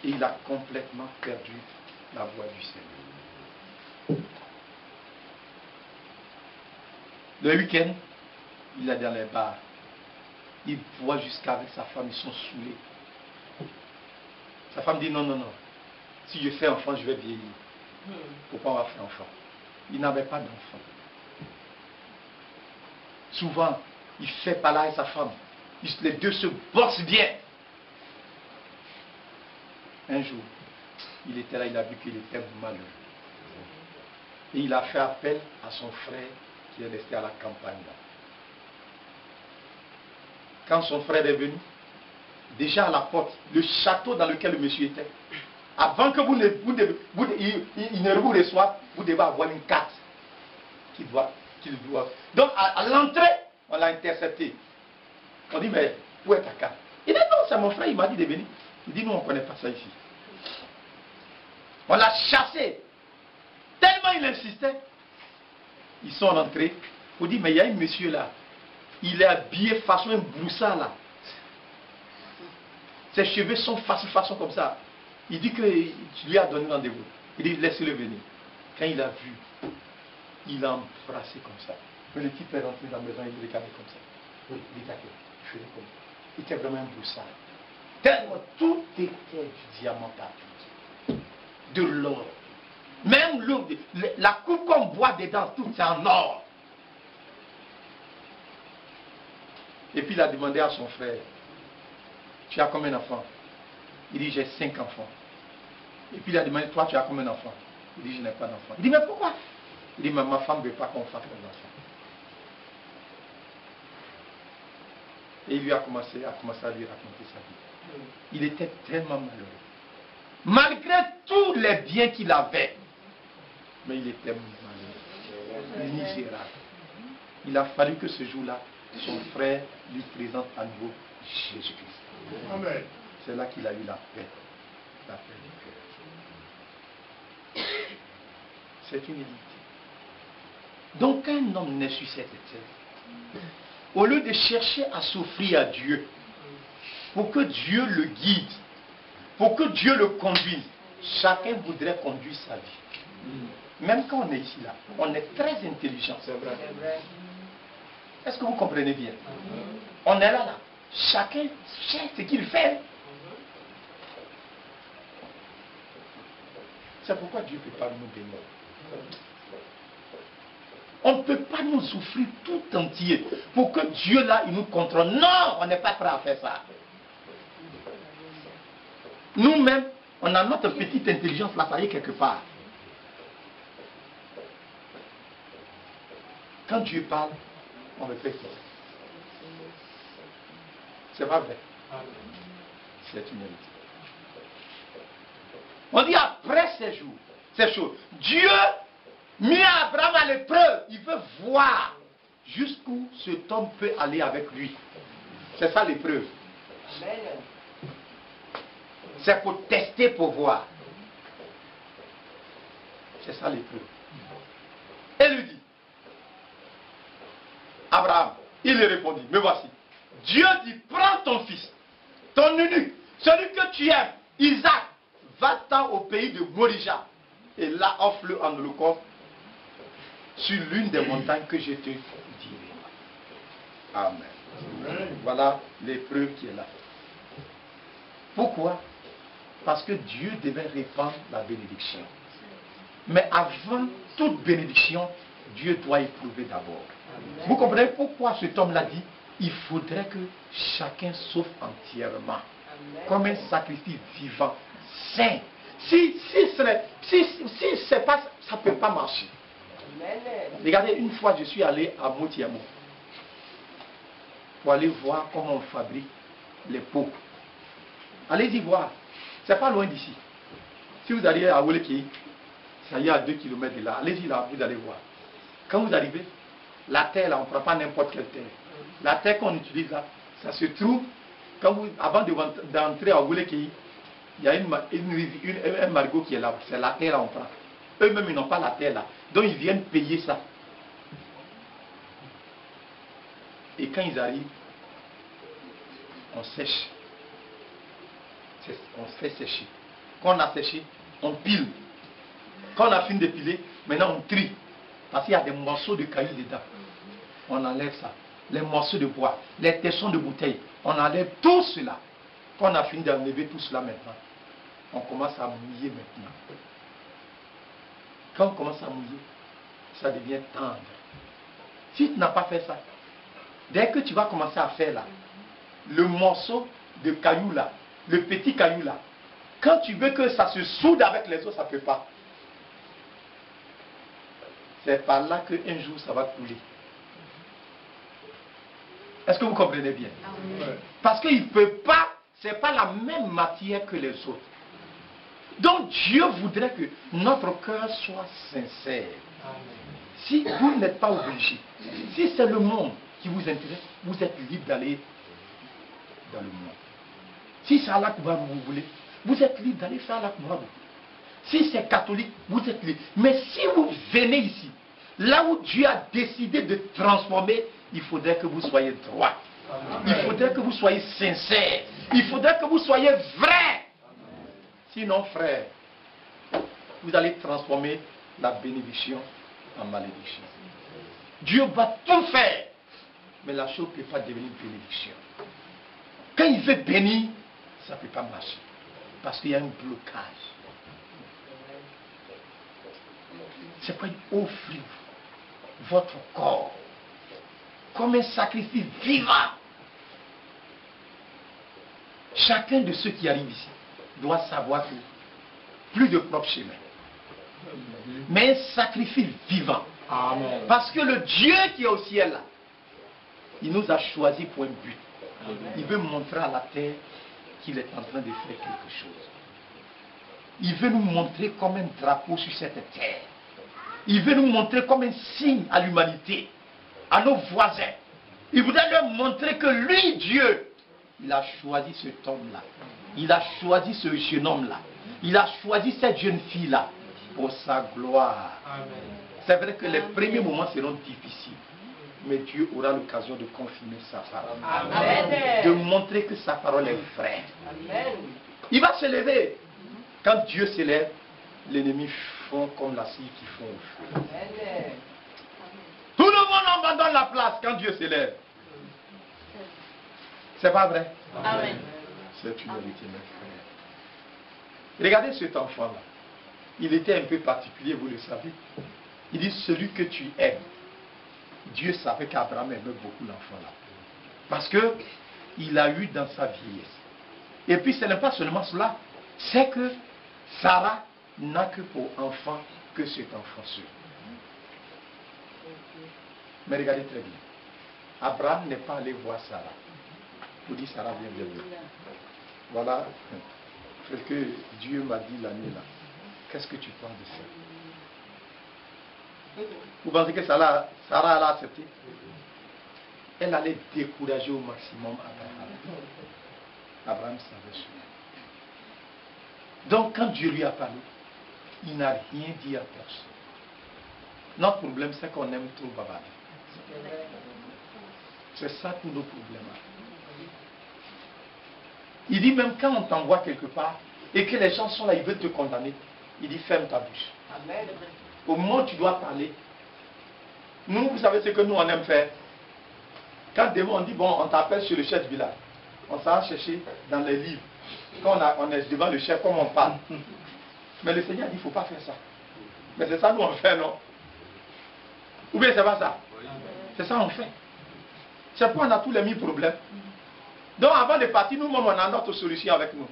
Et il a complètement perdu la voie du Seigneur. Le week-end, il est dans les bars. Il boit jusqu'avec sa femme, ils sont saoulés. Sa femme dit non, non, non. Si je fais enfant, je vais vieillir. Pourquoi on va faire enfant? Il n'avait pas d'enfant. Souvent, il fait pas là avec sa femme. Les deux se bossent bien. Un jour, il était là, il a vu qu'il était malheureux. Et il a fait appel à son frère qui est resté à la campagne là. Quand son frère est venu, déjà à la porte, le château dans lequel le monsieur était, avant que il ne vous reçoive, vous devez avoir une carte qu'il doit. Donc à l'entrée, on l'a intercepté. On dit, mais où est ta carte? Il dit, non, c'est mon frère, il m'a dit de venir. Il dit, nous, on ne connaît pas ça ici. On l'a chassé. Tellement il insistait. Ils sont rentrés. On dit, mais il y a un monsieur là. Il est habillé façon un broussard là. Ses cheveux sont façon comme ça. Il dit que tu lui as donné rendez-vous. Il dit, laissez-le venir. Quand il a vu, il a embrassé comme ça. Mais le type est rentré dans la maison, il regardait comme ça. Oui, il dit, d'accord, je fais comme ça. Il était vraiment un broussard. Tellement tout était du diamant partout. De l'or. Même la coupe qu'on boit dedans, tout est en or. Et puis il a demandé à son frère, tu as combien d'enfants? Il dit, j'ai 5 enfants. Et puis il a demandé, toi tu as combien d'enfants? Il dit, je n'ai pas d'enfants. Il dit, mais pourquoi? Il dit, mais ma femme ne veut pas qu'on fasse des enfants. Et il lui a commencé à lui raconter sa vie. Il était tellement malheureux. Malgré tous les biens qu'il avait, mais il était malheureux, misérable. Il a fallu que ce jour-là, son frère lui présente à nouveau Jésus-Christ. Amen. C'est là qu'il a eu la paix du cœur. C'est une unité. Donc un homme naît sur cette terre, au lieu de chercher à s'offrir à Dieu, pour que Dieu le guide, pour que Dieu le conduise, chacun voudrait conduire sa vie. Même quand on est ici, là, on est très intelligent. C'est vrai. Est-ce que vous comprenez bien? On est là. Chacun sait ce qu'il fait. C'est pourquoi Dieu ne peut pas nous bénir. On ne peut pas nous souffrir tout entier pour que Dieu là, il nous contrôle. Non, on n'est pas prêt à faire ça. Nous-mêmes, on a notre petite intelligence là, ça y est quelque part. Quand Dieu parle, on le fait. C'est pas vrai. C'est une vérité. On dit après ces jours, ces choses, Dieu mit Abraham à l'épreuve. Il veut voir jusqu'où cet homme peut aller avec lui. C'est ça l'épreuve. C'est pour tester, pour voir. C'est ça l'épreuve. Et lui dit, Abraham, il lui répondit, me voici. Dieu dit, prends ton fils, ton eunuque, celui que tu aimes, Isaac, va-t'en au pays de Morija, et là offre-le en holocauste sur l'une des montagnes que je te dirai. Amen. Voilà l'épreuve qui est là. Pourquoi? Parce que Dieu devait répandre la bénédiction. Mais avant toute bénédiction, Dieu doit éprouver d'abord. Vous comprenez pourquoi cet homme-là dit, il faudrait que chacun souffre entièrement, comme un sacrifice vivant, saint. Si c'est pas, ça ne peut pas marcher. Regardez, une fois je suis allé à Moutiamo pour aller voir comment on fabrique les pots. Allez-y voir. C'est pas loin d'ici. Si vous arrivez à Ouleki, ça y est à 2 km de là. Allez-y là, vous allez voir. Quand vous arrivez, la terre là, on ne prend pas n'importe quelle terre. La terre qu'on utilise là, ça se trouve, avant d'entrer à Ouleki, il y a un marigot qui est là. C'est la terre là on prend. Eux-mêmes, ils n'ont pas la terre là. Donc ils viennent payer ça. Et quand ils arrivent, on sèche. On fait sécher. Quand on a séché, on pile. Quand on a fini de piler, maintenant on trie. Parce qu'il y a des morceaux de cailloux dedans. On enlève ça. Les morceaux de bois, les tessons de bouteilles. On enlève tout cela. Quand on a fini d'enlever tout cela maintenant, on commence à mouiller maintenant. Quand on commence à mouiller, ça devient tendre. Si tu n'as pas fait ça, dès que tu vas commencer à faire là, le morceau de caillou là, le petit caillou là, quand tu veux que ça se soude avec les autres, ça ne peut pas. C'est par là qu'un jour ça va couler. Est-ce que vous comprenez bien? Parce qu'il ne peut pas, ce n'est pas la même matière que les autres. Donc Dieu voudrait que notre cœur soit sincère. Si vous n'êtes pas obligé, si c'est le monde qui vous intéresse, vous êtes libre d'aller dans le monde. Si c'est Allah que vous voulez, vous êtes libre d'aller faire Allah que Si c'est catholique, vous êtes libre. Mais si vous venez ici, là où Dieu a décidé de transformer, il faudrait que vous soyez droit. Il faudrait que vous soyez sincère. Il faudrait que vous soyez vrai. Sinon, frère, vous allez transformer la bénédiction en malédiction. Dieu va tout faire, mais la chose ne peut pas devenir bénédiction. Quand il veut bénir, ça ne peut pas marcher. Parce qu'il y a un blocage. C'est quoi? Offrir votre corps comme un sacrifice vivant. Chacun de ceux qui arrivent ici doit savoir que plus de propre chemin, mais un sacrifice vivant. Amen. Parce que le Dieu qui est au ciel là, il nous a choisi pour un but. Il veut montrer à la terre qu'il est en train de faire quelque chose. Il veut nous montrer comme un drapeau sur cette terre. Il veut nous montrer comme un signe à l'humanité, à nos voisins. Il voudrait leur montrer que lui, Dieu, il a choisi cet homme-là. Il a choisi ce jeune homme-là. Il a choisi cette jeune fille-là pour sa gloire. C'est vrai que les premiers moments seront difficiles. Mais Dieu aura l'occasion de confirmer sa parole. Amen. De montrer que sa parole est vraie. Amen. Il va se lever. Quand Dieu s'élève, l'ennemi fond comme la cire qui fond au feu. Amen. Tout le monde abandonne la place quand Dieu s'élève. C'est pas vrai? Amen. C'est une vérité, mes frères. Regardez cet enfant-là. Il était un peu particulier, vous le savez. Il dit, celui que tu aimes. Dieu savait qu'Abraham aimait beaucoup l'enfant-là. Parce que il a eu dans sa vieillesse. Et puis ce n'est pas seulement cela. C'est que Sarah n'a que pour enfant que cet enfant seul. Mais regardez très bien. Abraham n'est pas allé voir Sarah. Pour dire, Sarah, viens vers moi. Voilà ce que Dieu m'a dit l'année là. Qu'est-ce que tu penses de ça? Vous pensez que Sarah allait accepter? Elle allait décourager au maximum Abraham. Abraham savait cela. Donc quand Dieu lui a parlé, il n'a rien dit à personne. Notre problème, c'est qu'on aime trop bavarder. C'est ça tous nos problèmes. Il dit même quand on t'envoie quelque part et que les gens sont là, ils veulent te condamner, il dit ferme ta bouche. Amen. Au moment où tu dois parler, nous, vous savez ce que nous on aime faire. Quand demain on dit bon, on t'appelle sur le chef du village, on s'en va chercher dans les livres. Quand on est devant le chef, comme on parle. Mais le Seigneur dit il ne faut pas faire ça. Mais c'est ça nous on fait, non? Ou bien c'est pas ça? C'est ça on fait. C'est pourquoi on a tous les mille problèmes. Donc avant de partir, nous-mêmes on a notre solution avec nous.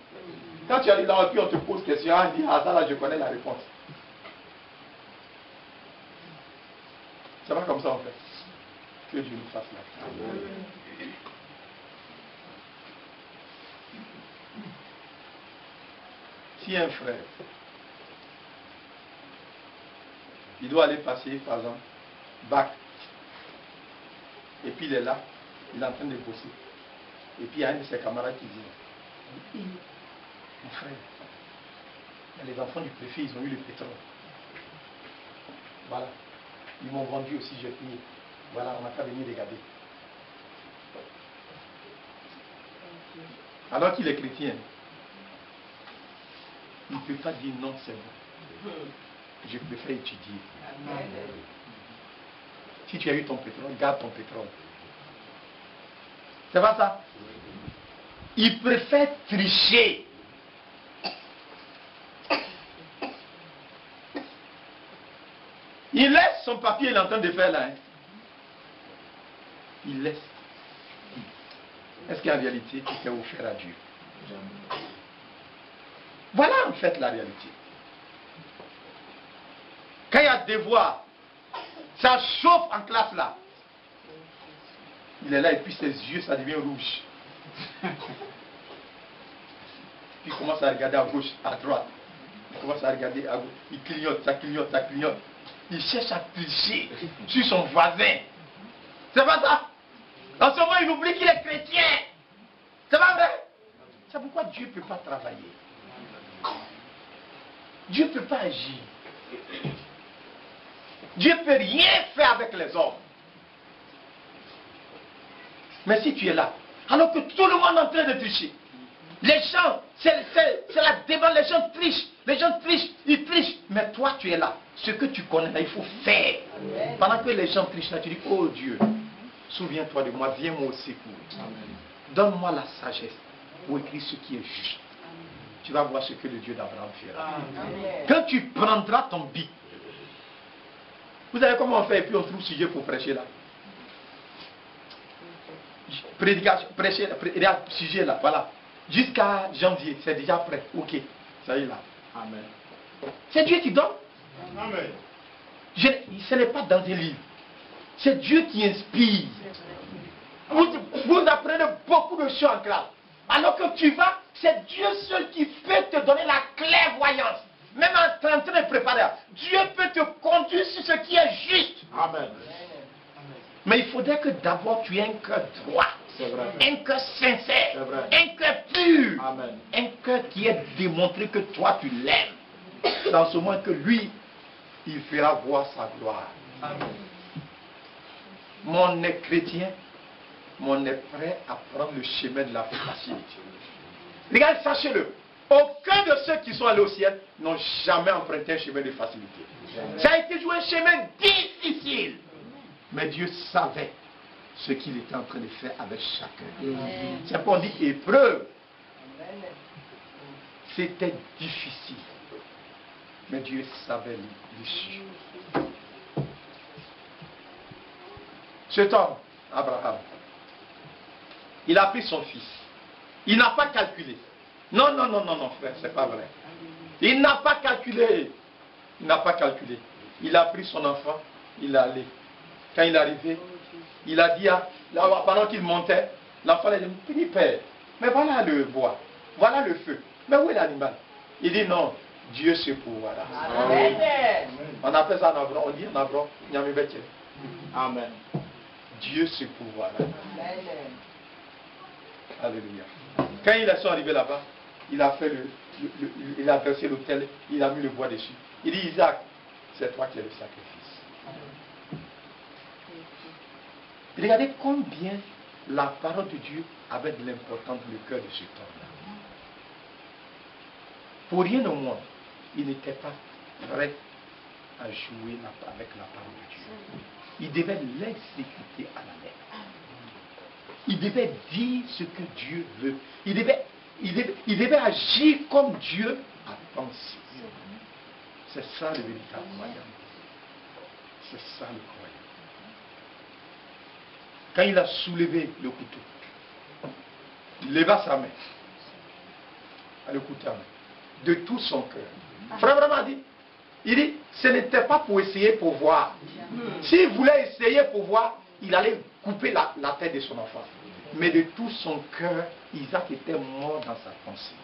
Quand tu arrives là et puis on te pose question, on dit ah ça là je connais la réponse. C'est pas comme ça en fait. Que Dieu nous fasse la grâce. Si un frère, il doit aller passer par exemple bac, et puis il est là, il est en train de bosser. Et puis il y a un de ses camarades qui dit, mon frère, les enfants du préfet, ils ont eu le pétrole. Voilà. Ils m'ont vendu aussi, j'ai payé. Voilà, on n'a qu'à venir regarder. Alors qu'il est chrétien, il ne peut pas dire non, c'est bon. Je préfère étudier. Si tu as eu ton pétrole, garde ton pétrole. C'est pas ça? Il préfère tricher. Il laisse son papier, il est en train de faire là. Hein. Il laisse. Est-ce qu'en réalité, il s'est offert à Dieu? Voilà en fait la réalité. Quand il y a devoir, ça chauffe en classe là. Il est là et puis ses yeux, ça devient rouge. Puis il commence à regarder à gauche, à droite. Il commence à regarder à gauche. Il clignote, ça clignote, ça clignote. Il cherche à tricher sur son voisin. C'est pas ça? En ce moment, il oublie qu'il est chrétien. C'est pas vrai? C'est pourquoi Dieu ne peut pas travailler. Dieu ne peut pas agir. Dieu ne peut rien faire avec les hommes. Mais si tu es là, alors que tout le monde est en train de tricher, les gens, c'est la débat, les gens trichent, ils trichent, mais toi tu es là. Ce que tu connais là, il faut faire. Pendant que les gens trichent là, tu dis, oh Dieu, souviens-toi de moi, viens moi au secours. Donne-moi la sagesse pour écrire ce qui est juste. Tu vas voir ce que le Dieu d'Abraham fera. Quand tu prendras ton bic, vous savez comment on fait et puis on trouve sujet pour prêcher là. Prédication, prêcher, sujet là, voilà. Jusqu'à janvier, c'est déjà prêt. Ok, ça y est là. Amen. C'est Dieu qui donne. Amen. Ce n'est pas dans des livres. C'est Dieu qui inspire. Vous apprenez beaucoup de choses en classe. Alors que tu vas, c'est Dieu seul qui peut te donner la clairvoyance. Même en train de préparer, Dieu peut te conduire sur ce qui est juste. Amen. Mais il faudrait que d'abord tu aies un cœur droit, un cœur sincère, un cœur pur, Amen. un cœur qui est démontré que toi tu l'aimes. Dans ce moment que lui, il fera voir sa gloire. Amen. Mon est chrétien, mon est prêt à prendre le chemin de la facilité. Regarde, sachez-le, Aucun de ceux qui sont allés au ciel n'ont jamais emprunté un chemin de facilité. Ça a été toujours un chemin difficile. Mais Dieu savait ce qu'il était en train de faire avec chacun. C'est pourquoi on dit épreuve. C'était difficile. Mais Dieu savait l'issue. Cet homme, Abraham, il a pris son fils. Il n'a pas calculé. Non, non, non, non, non, frère, c'est pas vrai. Il n'a pas calculé. Il n'a pas calculé. Il a pris son enfant, il est allé. Quand il est arrivé, il a dit, pendant qu'il montait, l'enfant a dit, petit père, mais voilà le bois, voilà le feu. Mais où est l'animal? Il dit non, Dieu se pourvoira. On appelle ça en abron, on dit en abron, Amen. Dieu se pourvoira. Alléluia. Quand ils sont arrivés là-bas, il a fait il a versé l'autel, il a mis le bois dessus. Il dit, Isaac, c'est toi qui es le sacrifice. Et regardez combien la parole de Dieu avait de l'importance dans le cœur de cet homme-là. Pour rien au monde, il n'était pas prêt à jouer avec la parole de Dieu. Il devait l'exécuter à la lettre. Il devait dire ce que Dieu veut. Il devait agir comme Dieu a pensé. C'est ça le véritable croyant. C'est ça le croyant. Quand il a soulevé le couteau, il leva sa main à le couteau de tout son cœur. Frère vraiment dit, il dit, ce n'était pas pour essayer pour voir. S'il voulait essayer pour voir, il allait couper la tête de son enfant. Mais de tout son cœur, Isaac était mort dans sa pensée.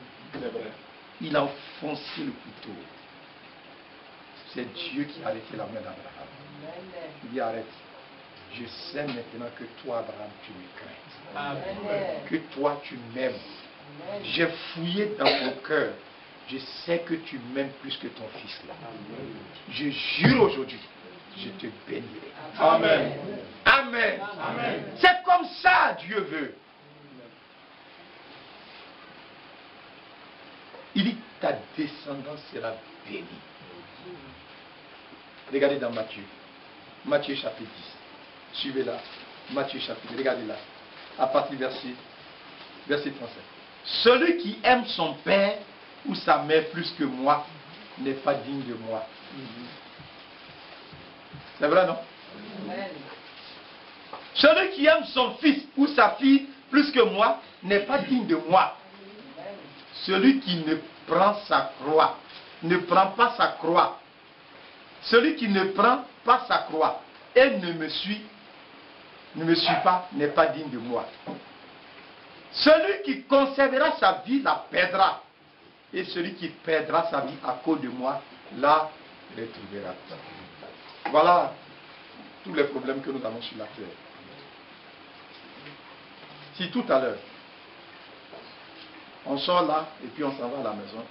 Il a enfoncé le couteau. C'est Dieu qui a arrêté la main d'Abraham. Il dit, arrête. Je sais maintenant que toi, Abraham, tu me crains. Que toi, tu m'aimes. J'ai fouillé dans ton cœur. Je sais que tu m'aimes plus que ton fils là. Je jure aujourd'hui, je te bénirai. Amen. Amen. Amen. C'est comme ça Dieu veut. Il dit, ta descendance sera bénie. Regardez dans Matthieu. Matthieu chapitre 10. Suivez-la. Matthieu chapitre, regardez là. À partir du verset 37. Celui qui aime son père ou sa mère plus que moi n'est pas digne de moi. C'est vrai, non? Amen. Celui qui aime son fils ou sa fille plus que moi n'est pas digne de moi. Amen. Celui qui ne prend sa croix, ne prend pas sa croix. Celui qui ne prend pas sa croix et ne me suit pas, n'est pas digne de moi. Celui qui conservera sa vie la perdra. Et celui qui perdra sa vie à cause de moi, la retrouvera. Voilà tous les problèmes que nous avons sur la terre. Si tout à l'heure, on sort là et puis on s'en va à la maison,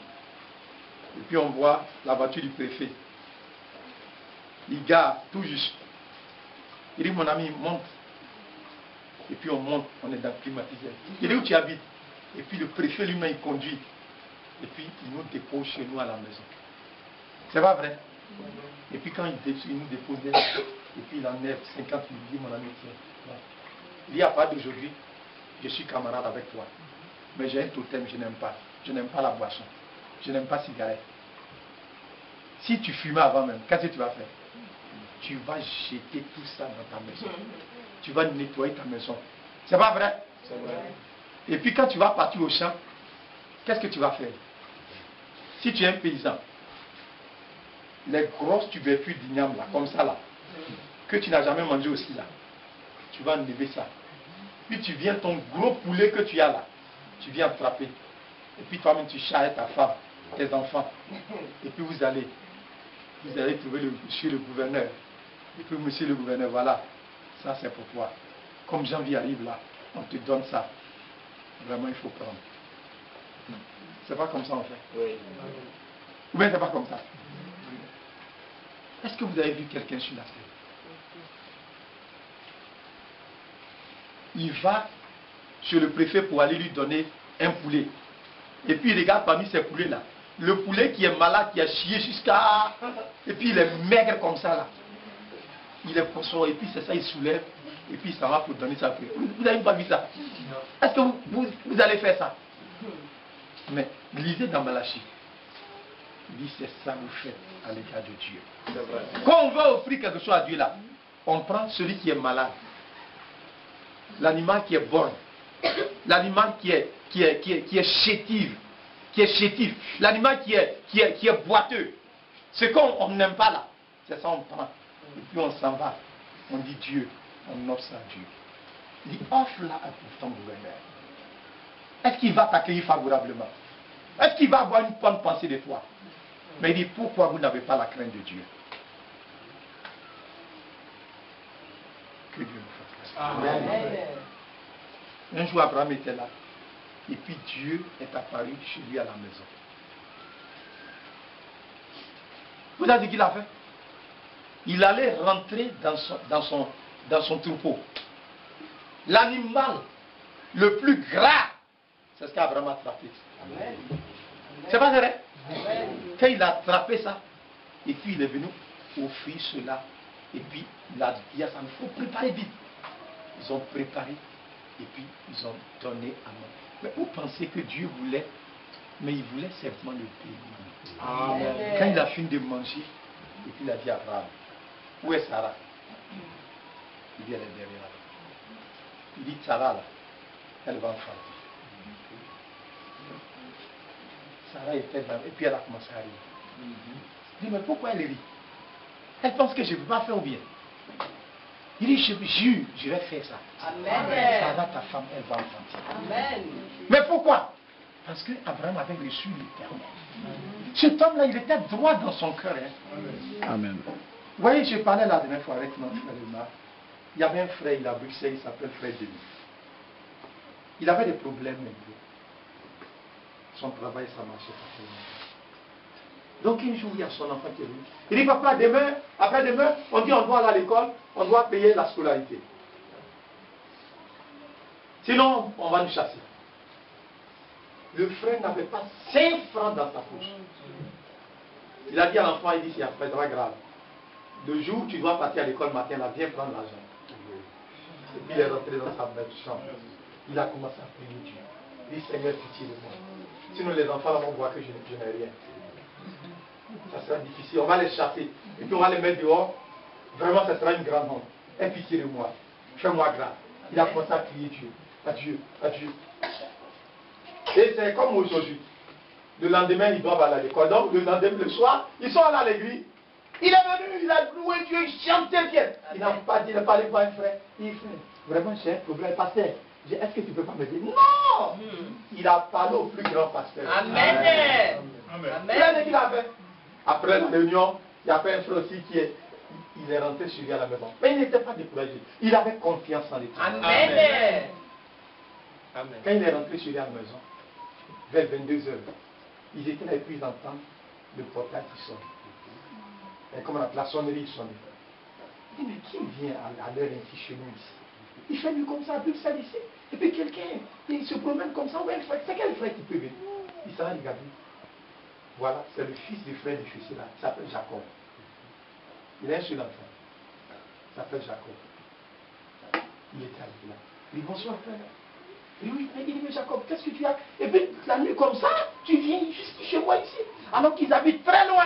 et puis on voit la voiture du préfet, il gare tout juste. Il dit, mon ami, monte. Et puis on monte, on est dans le climatiseur. Il dit, où tu habites? Et puis le préfet lui-même, il conduit. Et puis il nous dépose chez nous à la maison. C'est pas vrai? Et puis quand il nous dépose, et puis il enlève 50 000, il dit, mon ami, tiens. Il dit, à part d'aujourd'hui, je suis camarade avec toi. Mais j'ai un totem, je n'aime pas. Je n'aime pas la boisson. Je n'aime pas la cigarette. Si tu fumais avant même, qu'est-ce que tu vas faire? Tu vas jeter tout ça dans ta maison. Tu vas nettoyer ta maison. C'est pas vrai? C'est vrai. Et puis quand tu vas partir au champ, qu'est-ce que tu vas faire? Si tu es un paysan, les grosses tubercules d'igname là, comme ça là, que tu n'as jamais mangé aussi là, tu vas enlever ça. Puis tu viens, ton gros poulet que tu as là, tu viens attraper. Et puis toi-même tu charges ta femme, tes enfants. Et puis vous allez trouver monsieur le gouverneur. Et puis monsieur le gouverneur, voilà, ça c'est pour toi. Comme janvier arrive là, on te donne ça. Vraiment il faut prendre. C'est pas comme ça en fait. Oui. Ou bien c'est pas comme ça. Est-ce que vous avez vu quelqu'un sur la terre? Il va chez le préfet pour aller lui donner un poulet. Et puis il regarde parmi ces poulets là. Le poulet qui est malade, qui a chié jusqu'à... Et puis il est maigre comme ça là. Il est poisson et puis c'est ça, il soulève. Et puis ça va pour donner ça. Vous n'avez pas vu ça? Est-ce que vous allez faire ça? Mais lisez dans Malachie. Il dit c'est ça que vous faites à l'égard de Dieu. Quand on veut offrir quelque chose à Dieu là, on prend celui qui est malade. L'animal qui est borgne. L'animal qui est chétif. L'animal qui est boiteux. Ce qu'on n'aime pas là, c'est ça on prend. Et puis on s'en va. On dit Dieu, on offre ça à Dieu. Il dit offre-la à ton gouverneur. Est-ce qu'il va t'accueillir favorablement? Est-ce qu'il va avoir une bonne pensée de toi? Mais il dit pourquoi vous n'avez pas la crainte de Dieu? Que Dieu nous fasse grâce. Amen. Un jour Abraham était là. Et puis Dieu est apparu chez lui à la maison. Vous savez ce qu'il a fait? Il allait rentrer dans son troupeau. L'animal le plus gras, c'est ce qu'Abraham a attrapé. C'est pas vrai? Amen. Quand il a attrapé ça, et puis il est venu offrir cela, et puis il a dit à ça, il faut préparer vite. Ils ont préparé, et puis ils ont donné à moi. Mais vous pensez que Dieu voulait, mais il voulait simplement le bénir. Amen. Quand il a fini de manger, et puis il a dit à Abraham, où est Sarah? Il dit, elle est derrière là. Il dit, Sarah là, elle va enfanter. Sarah était dans, et puis elle a commencé à rire. Il dit, mais pourquoi elle rit? Elle pense que je ne peux pas faire au bien. Il dit, je jure, je vais faire ça. Amen. Sarah, ta femme, elle va enfanter. Amen. Mais pourquoi? Parce que Abraham avait reçu l'Éternel. Cet homme-là, il était droit dans son cœur. Hein. Amen. Vous voyez, je parlais la dernière fois avec notre frère Emma. Il y avait un frère, il est à Bruxelles, il s'appelle frère Denis. Il avait des problèmes un peu. Son travail, ça marchait pas très bien. Donc un jour, il y a son enfant qui est venu. Il dit, papa, demain, après-demain, on dit on doit aller à l'école, on doit payer la scolarité. Sinon, on va nous chasser. Le frère n'avait pas 5 francs dans sa poche. Il a dit à l'enfant, il dit, c'est pas très grave. Le jour où tu dois partir à l'école matin, là, viens prendre l'argent. Et puis il est rentré dans sa chambre. Il a commencé à prier Dieu. Il dit, Seigneur, pitié de moi. Sinon les enfants là vont voir que je n'ai rien. Ça sera difficile. On va les chasser. Et puis on va les mettre dehors. Vraiment, ça sera une grande honte. Aie pitié de moi. Fais-moi grâce. Il a commencé à prier Dieu. Adieu, adieu. Et c'est comme aujourd'hui. Le lendemain, ils doivent aller à l'école. Donc le lendemain, le soir, ils sont allés à l'église. Il est venu, il a loué Dieu, il chantait bien. Il n'a pas dit, il n'a pas allé voir un frère. Il dit, frère, vraiment j'ai un problème, pasteur. Est-ce que tu ne peux pas me dire? Non! Il a parlé au plus grand pasteur. Amen. Vous savez ce qu'il a fait? Après la réunion, il y avait un frère aussi qui est rentré chez lui à la maison. Mais il n'était pas découragé. Il avait confiance en l'Éternel. Amen. Quand il est rentré chez lui à la maison, vers 22h, ils étaient là et puis ils entendent le portail qui sonne. Et comme la sonnerie sonne. Il dit, mais qui vient à l'heure ainsi chez nous ici? Il fait lui comme ça, Bruxelles ici. Et puis quelqu'un, il se promène comme ça. Ouais, c'est quel frère qui peut venir? Il s'en va regarder. Voilà, c'est le fils du frère de Fussi là. Il s'appelle Jacob. Il a un seul enfant. Il s'appelle Jacob. Il était avec là. Il dit, bonsoir frère. Il dit, oui, il dit, mais Jacob, qu'est-ce que tu as? Et puis la nuit comme ça, tu viens juste chez moi ici. Alors qu'ils habitent très loin.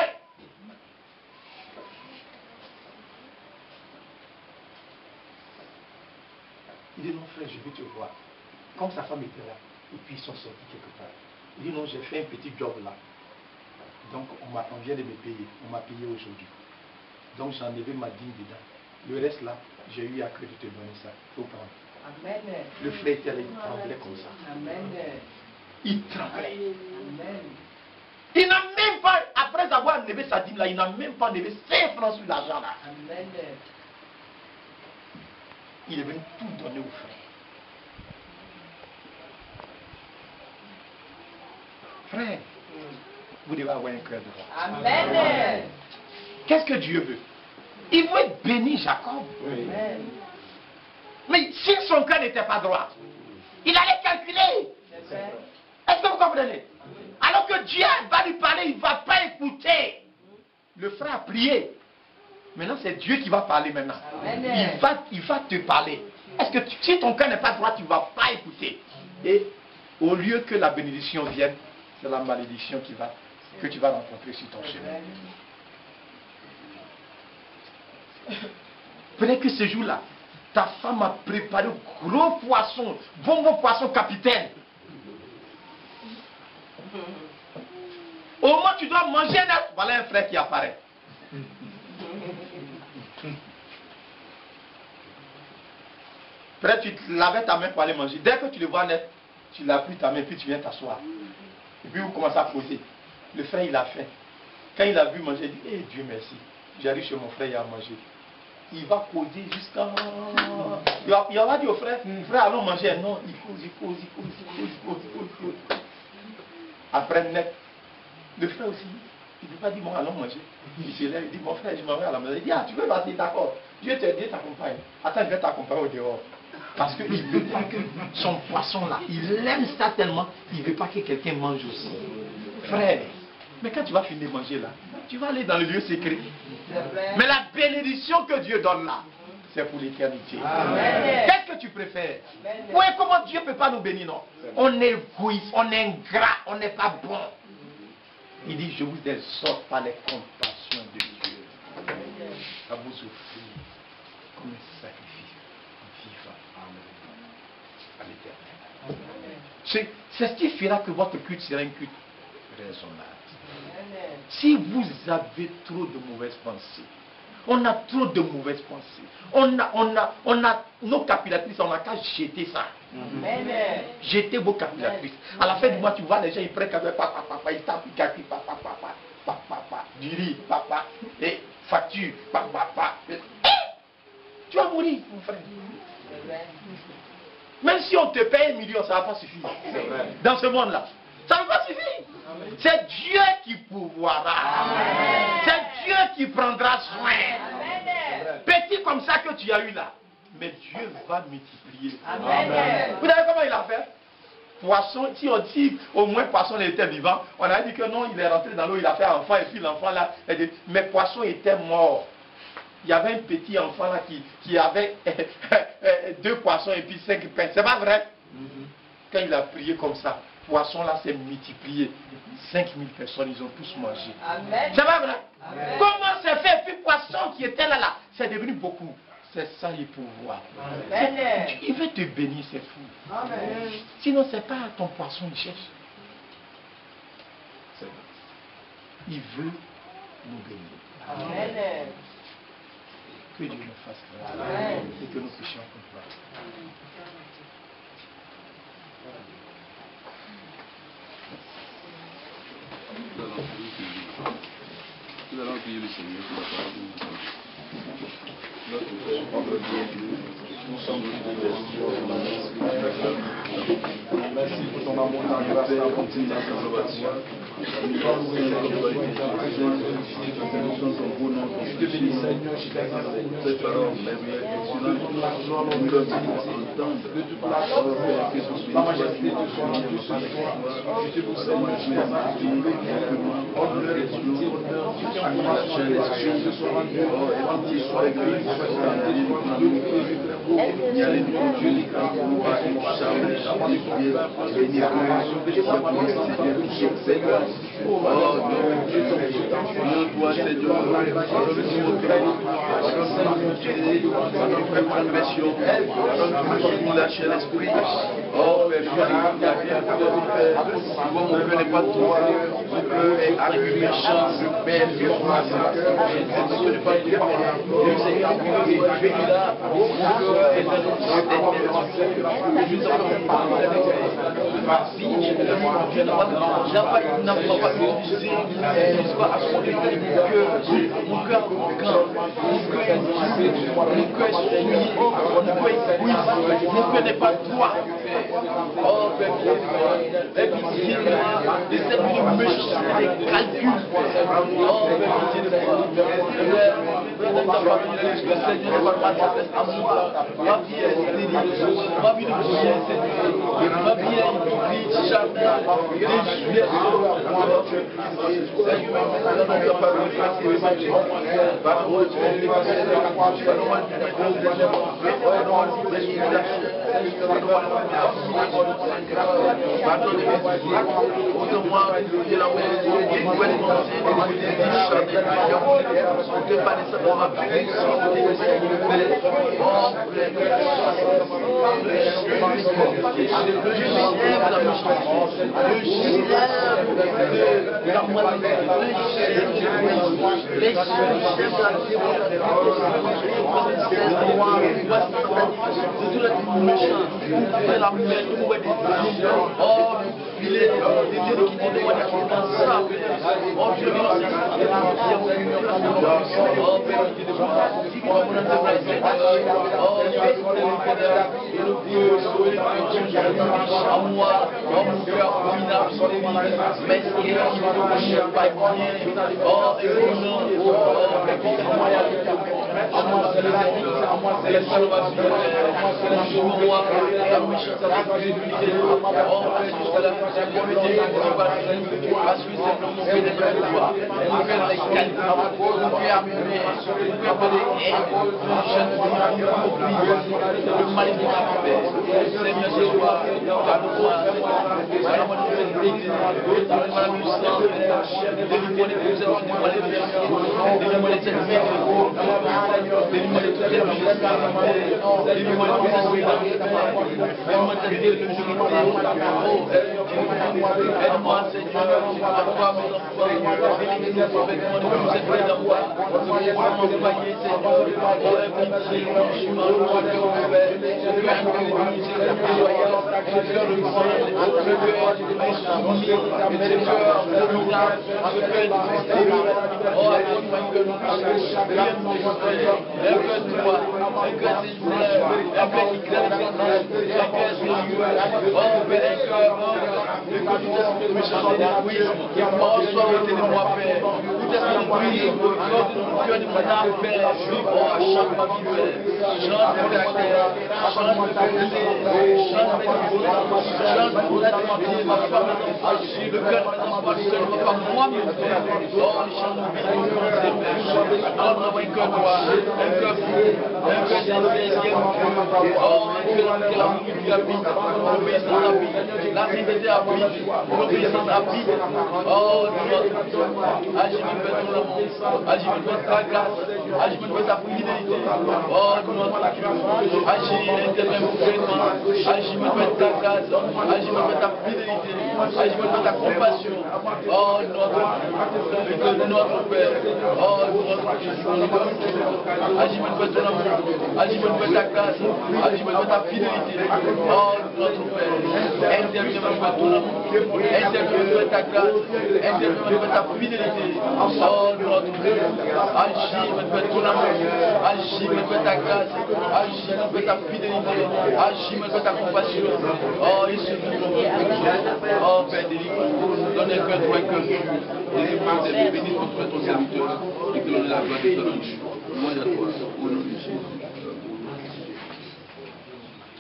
Il dit, non frère, je veux te voir. Comme sa femme était là, et puis ils sont sortis quelque part. Il dit, non, j'ai fait un petit job là. Donc on vient de me payer. On m'a payé aujourd'hui. Donc j'ai enlevé ma dîme dedans. Le reste là, j'ai eu à cœur de te donner ça. Il faut prendre. Amen. Le frère était là, il tremblait comme ça. Amen. Il tremblait. Amen. Il n'a même pas, après avoir enlevé sa dîme là, il n'a même pas enlevé 5 francs sur l'argent là. Amen. Il est venu tout donner au frère. Frère, vous devez avoir un cœur droit. Amen. Qu'est-ce que Dieu veut? Il veut bénir Jacob. Amen. Mais si son cœur n'était pas droit, il allait calculer. C'est vrai. Est-ce que vous comprenez? Alors que Dieu va lui parler, il ne va pas écouter. Le frère a prié. Maintenant, c'est Dieu qui va parler maintenant. Il va te parler. Est-ce que si ton cœur n'est pas droit, tu ne vas pas écouter. Et au lieu que la bénédiction vienne, c'est la malédiction que tu vas rencontrer sur ton chemin. Peut-être que ce jour-là, ta femme a préparé gros poisson, bon poisson capitaine. Au moment où tu dois manger, voilà un frère qui apparaît. Peut-être tu lavais ta main pour aller manger. Dès que tu le vois net, tu laves plus ta main, puis tu viens t'asseoir. Et puis vous commencez à poser. Le frère, il a faim. Quand il a vu manger, il dit, eh Dieu merci, j'arrive chez mon frère, il a mangé. Il va causer jusqu'à... Il va dire au frère, frère, allons manger. Non, il cause. Après, net, le frère aussi, il ne peut pas dire, bon, allons manger. Il se lève, il dit, mon frère, je m'en vais à la maison. Il dit, ah, tu veux partir, d'accord. Dieu t'accompagne. Attends, je vais t'accompagner au dehors. Parce qu'il ne veut pas que son poisson là, il aime ça tellement, il ne veut pas que quelqu'un mange aussi. Frère, mais quand tu vas finir de manger là, tu vas aller dans le lieu secret. Mais la bénédiction que Dieu donne là, c'est pour l'éternité. Qu'est-ce que tu préfères? Oui, comment Dieu ne peut pas nous bénir, non? On est égoïste, on est ingrat, on n'est pas bon. Il dit, je vous exhorte par les compassions de Dieu à vous offrir comme un sacrifice vivant à l'éternel. C'est ce qui fera que votre culte sera un culte raisonnable. Si vous avez trop de mauvaises pensées, on a trop de mauvaises pensées, on a nos calculatrices, on n'a qu'à jeter ça. Jeter vos calculatrices. À la fin du mois, tu vois les gens, ils prennent papa, ils tapent, ils calculent, papa, du riz, papa, et facture, papa. Tu vas mourir, mon frère. Même si on te paye 1 million, ça ne va pas suffire. Dans ce monde-là, ça ne va pas suffire. C'est Dieu qui pourvoira. C'est Dieu qui prendra soin. Petit comme ça que tu as eu là, mais Dieu va multiplier. Vous savez comment il a fait? Poisson, si on dit au moins poisson était vivant, on a dit que non, il est rentré dans l'eau, il a fait enfant, et puis l'enfant là, mais poisson était mort. Il y avait un petit enfant là qui avait 2 poissons et puis 5 pains. C'est pas vrai? Quand il a prié comme ça, poisson là s'est multiplié. 5000 personnes, ils ont tous mangé. C'est pas vrai? Comment c'est fait? Puis poisson qui était là, c'est devenu beaucoup. C'est ça le pouvoir. Il veut te bénir, c'est fou. Sinon, c'est pas ton poisson il cherche. Il veut nous bénir. Que Dieu nous fasse grâce et que nous puissions comprendre. Nous allons prier le Seigneur pour la parole de nous. Nous sommes merci pour ton amour, ta grâce, ta continue à salvation. Je te bénis, Seigneur, je t'exalte. Cette parole De toute la chose, la majesté te soit rendue ce soir. Je te vous Seigneur, je t'exalte. Honneur et dignité, honneur, adoration et l'esprit te soit rendu. Entier soit écrit, soit santé, il y a les noms de Dieu, les grands, nous pas une charme, les charmes, les pieds, les niveaux, Seigneur. Oh non, Dieu, toi, Seigneur, nous lâcher l'esprit. Oh, mais mon cœur n'est pas toi, mon cœur est arrivé méchant, je perds, je ne peux pas dire, mais Seigneur, je vais là, mon cœur est n'a pas utilisé, n'est-ce pas, à son état mon cœur arrogant, mon cœur est souillé, mon cœur est égoïste, mon cœur n'est pas droit. Père. Oh, Père, excuse-moi de cette méchanceté, des calculs. Oh, Père, pitié de moi. Père, dans ta famille, le Seigneur va manifester à moi. Ma vie est stérile. Ma vie de prière, Seigneur. Ma vie est hypocrite, charnelle, désuète. Il est qui dit de moi dans ça. Oh, je vais oh, Père, qui dit de moi. Oh, moi, oh, mon cœur, mais c'est pas bien. Oh, aide-moi, Seigneur, à voir mes enfants, avec mon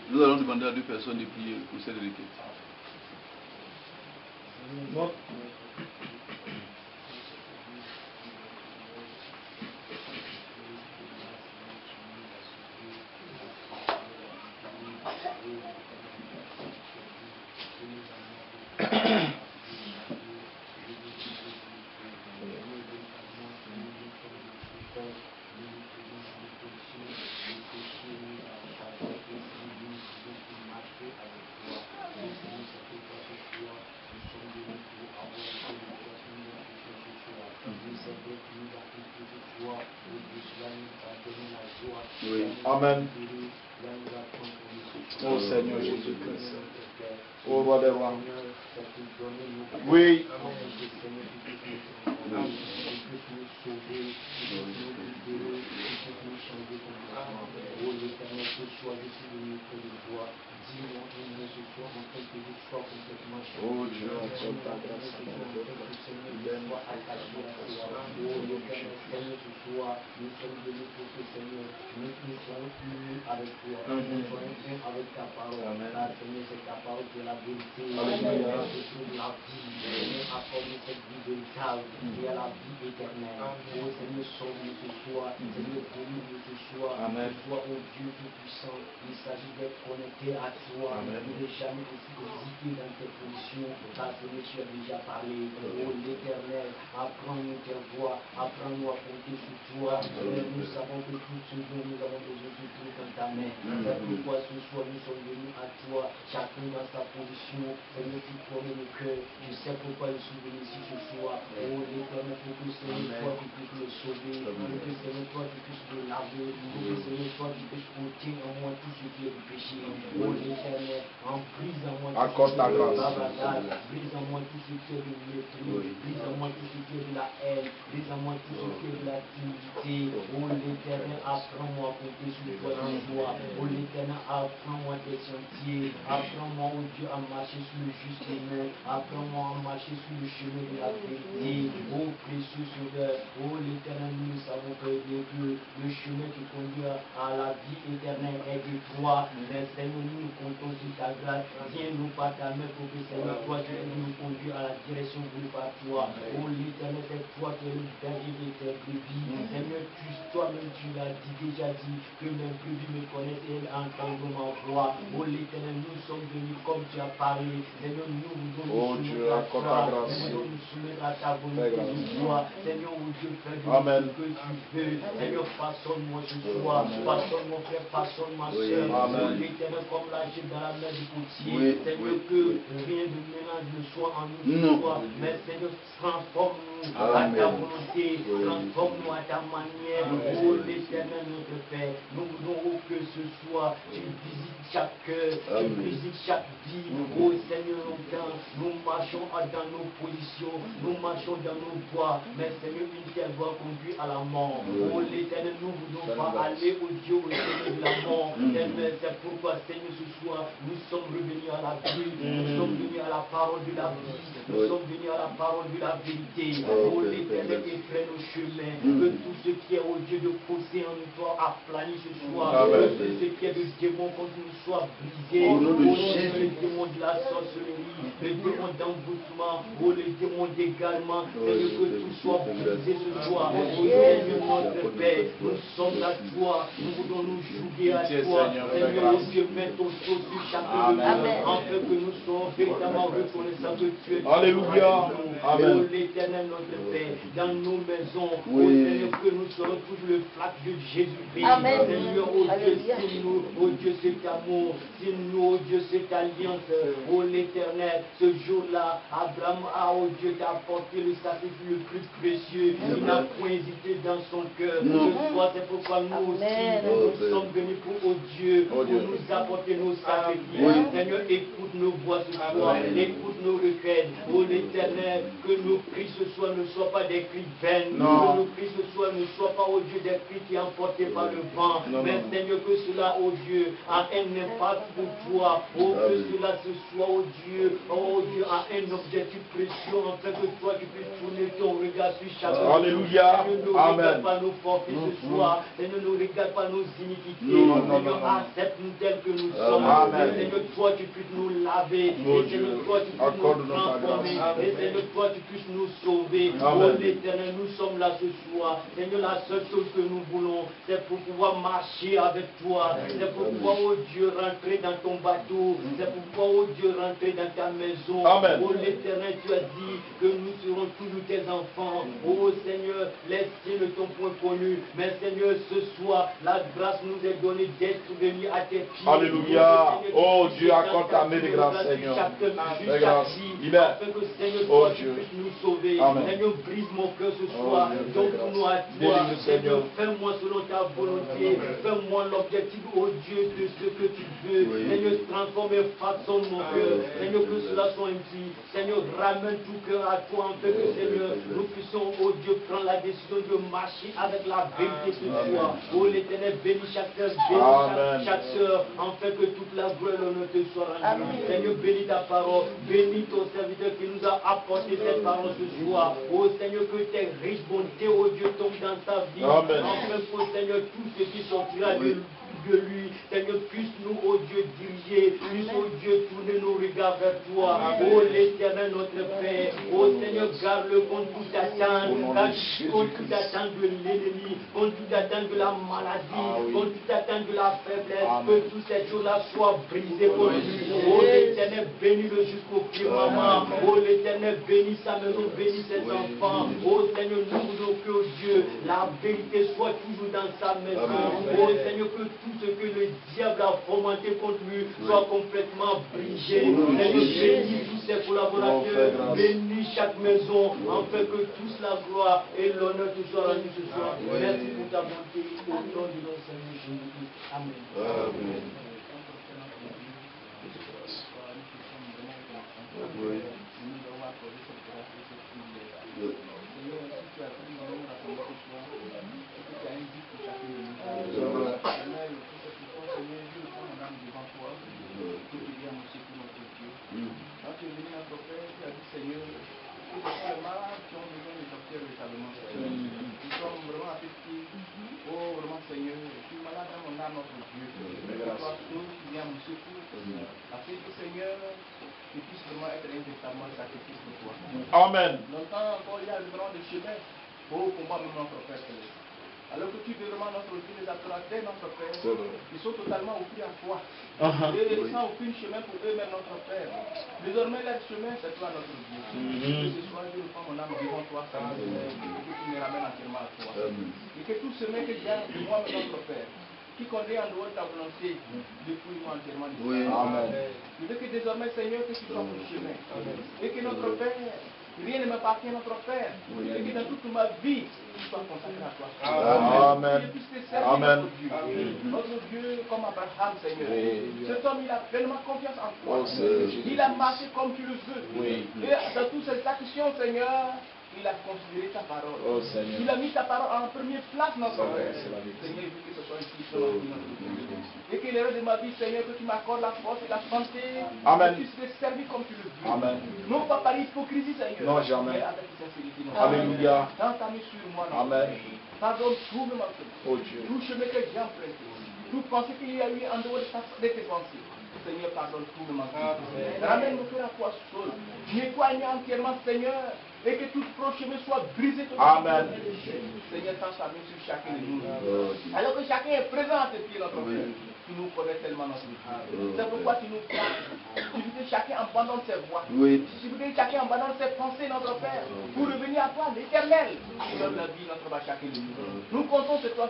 Nous allons demander à deux personnes de prier pour cette requête. Oui. Amen. Oh Seigneur Jésus-Christ. Oh roi des rois. Oui. nous changer complètement. Oh l'Éternel, ce soir, je suis venu près de toi. Dis-moi, Seigneur, ce soir, en fait que je sois complètement changé. Oh Dieu, accorde ta grâce à mon peuple. Seigneur, je sois attaché à toi. Oh l'Éternel, Seigneur, ce soir, nous sommes venus pour que, Seigneur, nous soyons unis avec toi. Nous soyons unis avec ta parole. Car, Seigneur, c'est ta parole qui est la vérité. C'est sur la vie. Seigneur, accorde cette vie véritable qui est la vie éternelle. Oh Seigneur, sauve-nous ce soir. Seigneur, délivre-nous ce soir. Toi, oh Dieu tout-puissant, il s'agit d'être connecté à toi. Nous ne jamais aussi hésiter dans tes positions. Car Seigneur, tu as déjà parlé. Oh l'Éternel, apprends-nous tes voix. Apprends-nous à compter sur toi. Seigneur, nous savons que tout ce dont nous avons besoin, tu trouves dans ta main. C'est pourquoi ce soir, nous sommes venus à toi, chacun dans sa position. Seigneur, tu connais le cœur. Je sais pourquoi je suis venu ici ce soir. Oh l'Éternel, pour que Seigneur, toi, tu puisses me sauver. Pour que Seigneur, toi, tu puisses me laver. Pour que Seigneur, toi, tu puisses ôter en moi tout ce qui est du péché. Oh l'Éternel, en brise en moi tout ce qui est de bavardage. Brise en moi tout ce qui est de mépris. Brise en moi tout ce qui est de la haine. Brise en moi tout ce qui est de la timidité. Oh l'Éternel, apprends-moi à compter sur toi ce soir. Oh l'Éternel, apprends-moi tes sentiers. Apprends-moi, oh Dieu, à marcher sur le juste chemin. Apprends-moi à marcher sur le chemin de la vérité. Oh précieux Sauveur, oh l'Éternel, nous savons très bien que le chemin qui conduit à la vie éternelle est de toi. Mais Seigneur, nous comptons sur ta grâce. Tiens-nous par ta main pour que Seigneur, toi, tu nous conduire à la direction voulue par toi. Oh l'Éternel, c'est toi qui es le berger de tes brebis. Seigneur, toi-même tu l'as déjà dit que mes brebis me connaissent et elles entendent ma voix. Oh l'Éternel, nous sommes venus comme tu as parlé. Seigneur, nous voulons nous soumettre à ta volonté ce soir. Seigneur, oh Dieu, fais de nous ce que tu veux. Seigneur, façonne-moi ce soir. Façonne mon frère, façonne ma soeur. Oh l'Éternel, comme la jette dans la main du potier. Seigneur, que rien de mélange ne soit en nous ce soir. Mais Seigneur, transforme-nous à ta volonté. Transforme-nous à ta manière. Oh l'Éternel, notre Père, nous voulons que ce soir, tu visites chaque cœur, tu visites chaque vie. Oh Seigneur, nous marchons dans nos positions, nous marchons dans nos voies, mais Seigneur, une telle voie conduit à la mort. Oh l'Éternel, nous ne voulons pas aller au Dieu au Seigneur de la mort. C'est pourquoi, Seigneur, ce soir, nous sommes revenus à la vie, nous sommes venus à la parole de la vie, nous sommes venus à la parole de la vérité. Oh l'Éternel, effraie nos chemins, que tout ce qui est au Dieu de fossé en nous soit aplani ce soir, que tout ce qui est de démon contre nous soit brisé. Oh le démon de la sorcellerie, le démon d'envoûtement, oh le démon d'égarement, Seigneur, que tout soit brisé ce soir. Oh Seigneur, notre Père, nous sommes à toi, nous voulons nous jouer à toi. Seigneur, oh Dieu, mets ton sceau sur chacun de nous, afin que nous soyons véritablement reconnaissants que tu es. Alléluia. Oh l'Éternel, notre Père, dans nos maisons, oh Seigneur, que nous serons toujours le flaque de Jésus-Christ. Seigneur, oh Dieu, signe-nous, oh Dieu, cet amour, signe-nous, oh Dieu, cette alliance, oh l'Éternel. Ce jour-là, Abraham a, oh Dieu, t'a apporté le sacrifice le plus précieux. Il n'a point hésité dans son cœur. Ce soir, c'est pourquoi nous aussi, nous sommes venus pour, oh Dieu, pour nous apporter nos sacrifices. Seigneur, écoute nos voix ce soir, écoute nos requêtes. Oh l'Éternel, que nos cris ce soir ne soient pas des cris vains, que nos cris ce soir ne soient pas, oh Dieu, des cris qui sont emportés par le vent. Mais Seigneur, que cela, oh Dieu, a un impact pour toi. Oh, que cela ce soit, oh Dieu, a un objectif précieux, afin que toi tu puisses tourner ton regard sur chacun. Alléluia. Seigneur, ne regarde pas nos forfaits ce soir. Seigneur, ne regarde pas nos iniquités. Seigneur, accepte-nous tels que nous sommes. Seigneur, toi tu puisses nous laver. Et Seigneur, toi tu puisses nous transformer. Et Seigneur, toi tu puisses nous sauver. Oh l'Éternel, nous sommes là ce soir. Seigneur, la seule chose que nous voulons, c'est pour pouvoir marcher avec toi. C'est pour pouvoir, oh Dieu, rentrer dans ton bateau. C'est pour pouvoir, oh Dieu, rentrer dans ta maison. Oh l'Éternel, tu as dit que nous serons toujours tes enfants. Oh Seigneur, les siens ne t'ont point connu. Mais Seigneur, ce soir, la grâce nous est donnée d'être venus à tes pieds. Alléluia. Oh Dieu, accorde ta main de grâce, Seigneur. De grâce. Afin que Seigneur, toi, tu puisses nous sauver. Seigneur, brise mon cœur ce soir. Donc nous à toi, Seigneur, fais-moi selon ta volonté, fais-moi l'objectif, oh Dieu, de ce que tu veux. Seigneur, transforme et façonne mon cœur. Seigneur, que cela soit ainsi. Seigneur, ramène tout cœur à toi, en fait que Seigneur, nous puissions, oh Dieu, prendre la décision de marcher avec la vérité ce soir. Oh l'Éternel, bénis chaque sœur, bénis chaque sœur, en fait que toute la gloire et l'honneur te soit rendue. Seigneur, bénis ta parole, bénis ton serviteur qui nous a apporté cette parole ce soir. Oh Seigneur, que tes riches bontés, oh Dieu, tombent dans sa vie. Enfin, pour Seigneur, tout ce qui sortira de lui, Seigneur, puisse nous, oh Dieu, diriger, puisse, oh Dieu, tourner nos regards vers toi. Oh l'Éternel, notre Père, oh Seigneur, garde-le contre toute attente, contre toute attente de l'ennemi, contre toute attente de la maladie, contre toute attente de la faiblesse, que toutes ces choses-là soient brisées pour lui. Oh l'Éternel, bénis-le jusqu'au firmament. Oh l'Éternel, bénis sa maison, bénis ses enfants. Oh Seigneur, nous voulons que, oh Dieu, la vérité soit toujours dans sa maison. Oh Seigneur, que tout ce que le diable a fomenté contre lui soit complètement brisé. Seigneur, bénis tous ses collaborateurs, bénis chaque maison, afin que tous la gloire et l'honneur te soient rendus ce soir. Merci pour ta bonté, au nom de notre Seigneur Jésus. Amen. Amen. Longtemps encore, il y a vraiment des chemins pour combattre notre Père. Alors que tu veux vraiment notre Dieu, les accoladés, notre Père, ils sont totalement offris à toi. Et sans aucun chemin pour eux-mêmes, notre Père. Désormais, leur chemin, c'est toi, notre Dieu. Que ce soit, Dieu, nous prends mon âme devant toi, Seigneur, et que tu me ramènes entièrement à toi. Et que tout chemin que j'ai de moi, notre Père, qui conduit en dehors de ta volonté, dépouille-moi entièrement de toi. Amen. Je veux que désormais, Seigneur, que tu sois mon chemin. Et que notre Père, rien ne m'appartient, notre Père. Et que dans toute ma vie, tu sois consacré à toi. Amen. Que tu puisses te servir, Amen. notre Dieu, comme Abraham, Seigneur. Cet homme, il a pleinement confiance en toi. Seigneur. Il a marché comme tu le veux. Et dans toutes ces actions, Seigneur, il a considéré ta parole. Seigneur. Il a mis ta parole en première place, notre Père. Seigneur, il veut que ce soit ici, selon notre Dieu. Et que l'heure de ma vie, Seigneur, que tu m'accordes la force et la santé. Amen. Que tu puisses te servir comme tu le veux. Amen. Non pas par hypocrisie, Seigneur. Non, jamais. Mais avec sincérité. Alléluia. Dans ta main sur moi, notre Amen. Père. Pardonne tout le mal. Oh Dieu. Tout chemin que j'ai emprunté. Tout pensée qu'il y a eu en dehors de tes pensées. Seigneur, pardonne tout le mal. Ramène mon cœur à toi seul. Nettoie-moi entièrement, Seigneur. Et que tout chemin soit brisé. Amen. Seigneur, tends ta main sur chacun de nous. Alors que chacun est présent à tes pieds, notre Père. Tu nous connais tellement, notre Dieu. C'est pourquoi tu nous parles. Tu veux que chacun abandonne ses voies. Tu veux que chacun abandonne ses pensées, notre Père. Pour revenir à toi, l'Éternel. Tu donnes la vie, notre chacun de nous. Nous comptons sur toi,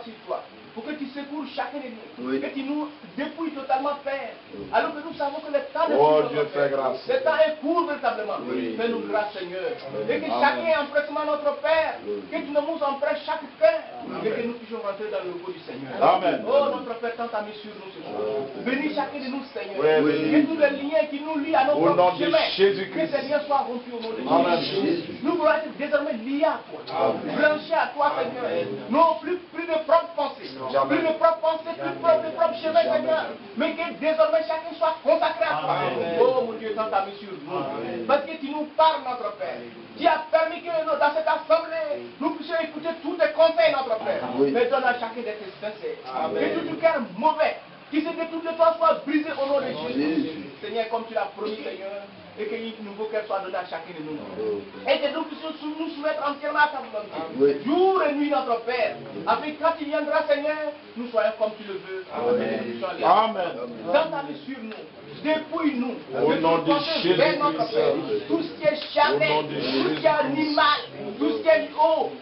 pour que tu secours chacun de nous. Que tu nous dépouilles totalement, Père. Alors que nous savons que le temps est court. Dieu fait grâce. Le temps est court véritablement. Fais-nous grâce, Seigneur. Et que chacun ait empressement, notre Père. Que tu nous montres en prêt chaque cœur. Et que nous puissions rentrer dans le repos du Seigneur. Amen. Oh, notre Père, tant ta main sur nous ce soir. Bénis chacun de nous, Seigneur. Que tous les liens qui nous lient à notre propre chemin, que ces liens soient rompus au nom de Jésus. Nous voulons être désormais liés à toi. Branchés à toi, Seigneur. Non plus de propres pensées. Plus de propres pensées, plus de propres chemins, Seigneur. Mais que désormais chacun soit consacré à toi. Oh mon Dieu, tant ta main sur nous. Parce que tu nous parles, notre Père. Tu as permis que dans cette assemblée, nous puissions écouter tous tes conseils, notre Père. Mais donne à chacun d'être sincère. Que tout cœur mauvais qui se détourne de toi soit brisé au nom de Jésus. Seigneur, comme tu l'as promis, Seigneur, et que un nouveau cœur soit donné à chacun de nous. Et que nous puissions nous soumettre entièrement à ta volonté. Jour et nuit, notre Père. Afin que quand il viendra, Seigneur, nous soyons comme tu le veux. Amen. Dans ta vie sur nous. Dépouille-nous. Au nom de Jésus-Christ. Tout ce qui est charnel, tout ce qui est animal, tout ce qui est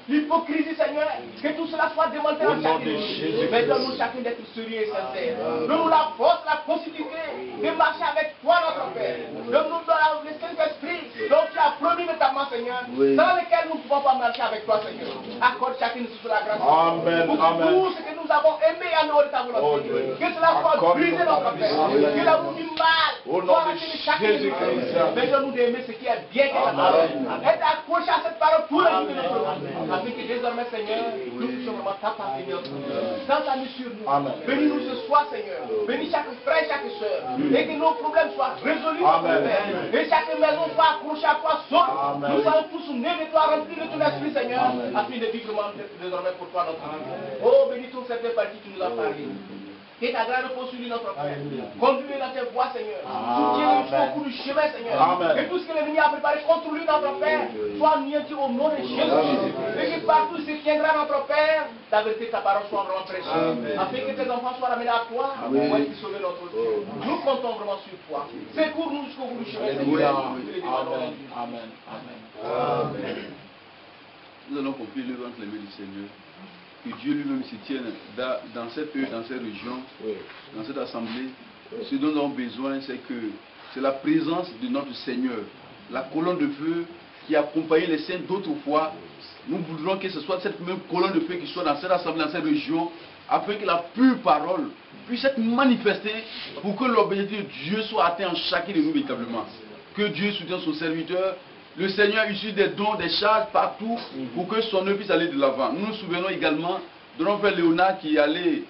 l'hypocrisie, Seigneur, que tout cela soit démonté en chacun de nous. Mais donne-nous chacun d'être sérieux et sincère. Donne-nous la force, la possibilité de marcher avec toi, notre Père. Donne-nous le Saint-Esprit Donc tu as promis notamment, Seigneur, dans lesquels nous ne pouvons pas marcher avec toi, Seigneur. Accorde chacun de nous la grâce. Amen. Pour Amen. tout ce que nous avons aimé à nous de ta volonté. Que cela soit brisé dans notre cœur. Que l'amour du mal soit arraché de chacun de nous. Mais nous d'aimer ce qui est bien que ta parole. Et d'accrocher à cette parole tous les jours de notre vie. Afin que désormais, Seigneur, nous puissions vraiment t'appartenir. Dans ta mission, nous. Bénis-nous ce soir, Seigneur. Bénis chaque frère, chaque soeur. Et que nos problèmes soient résolus. Et chaque maison soit accrochée à toi seul. Nous soyons tous nés de toi, remplis de ton esprit, Seigneur. Afin de vivre vraiment désormais pour toi notre vie. Oh, bénis toute cette partie qui nous a parlé. Que ta grâce repose sur lui, notre Père. Conduis-le dans tes voies, Seigneur. Soutiens-le jusqu'au bout du chemin, Seigneur. Et tout ce que l'ennemi a préparé contre lui, notre Père, soit anéanti au nom de Jésus. Et que partout se tiendra, notre Père, ta vérité, ta parole soit vraiment précieuse. Afin que tes enfants soient ramenés à toi, pour être sauvés notre Dieu. Nous comptons vraiment sur toi. Secours-nous jusqu'au bout du chemin, Seigneur. Amen. Amen. Nous allons confier le ventre les mains du Seigneur. Que Dieu lui-même se tienne dans cette région, dans cette assemblée. Ce dont nous avons besoin, c'est la présence de notre Seigneur. La colonne de feu qui accompagnait les saints d'autrefois. Nous voudrons que ce soit cette même colonne de feu qui soit dans cette assemblée, dans cette région, afin que la pure parole puisse être manifestée pour que l'obéissance de Dieu soit atteinte en chacun de nous véritablement. Que Dieu soutienne son serviteur. Le Seigneur utilise des dons, des charges partout pour que son œuvre puisse aller de l'avant. Nous nous souvenons également de notre frère Léonard qui est allé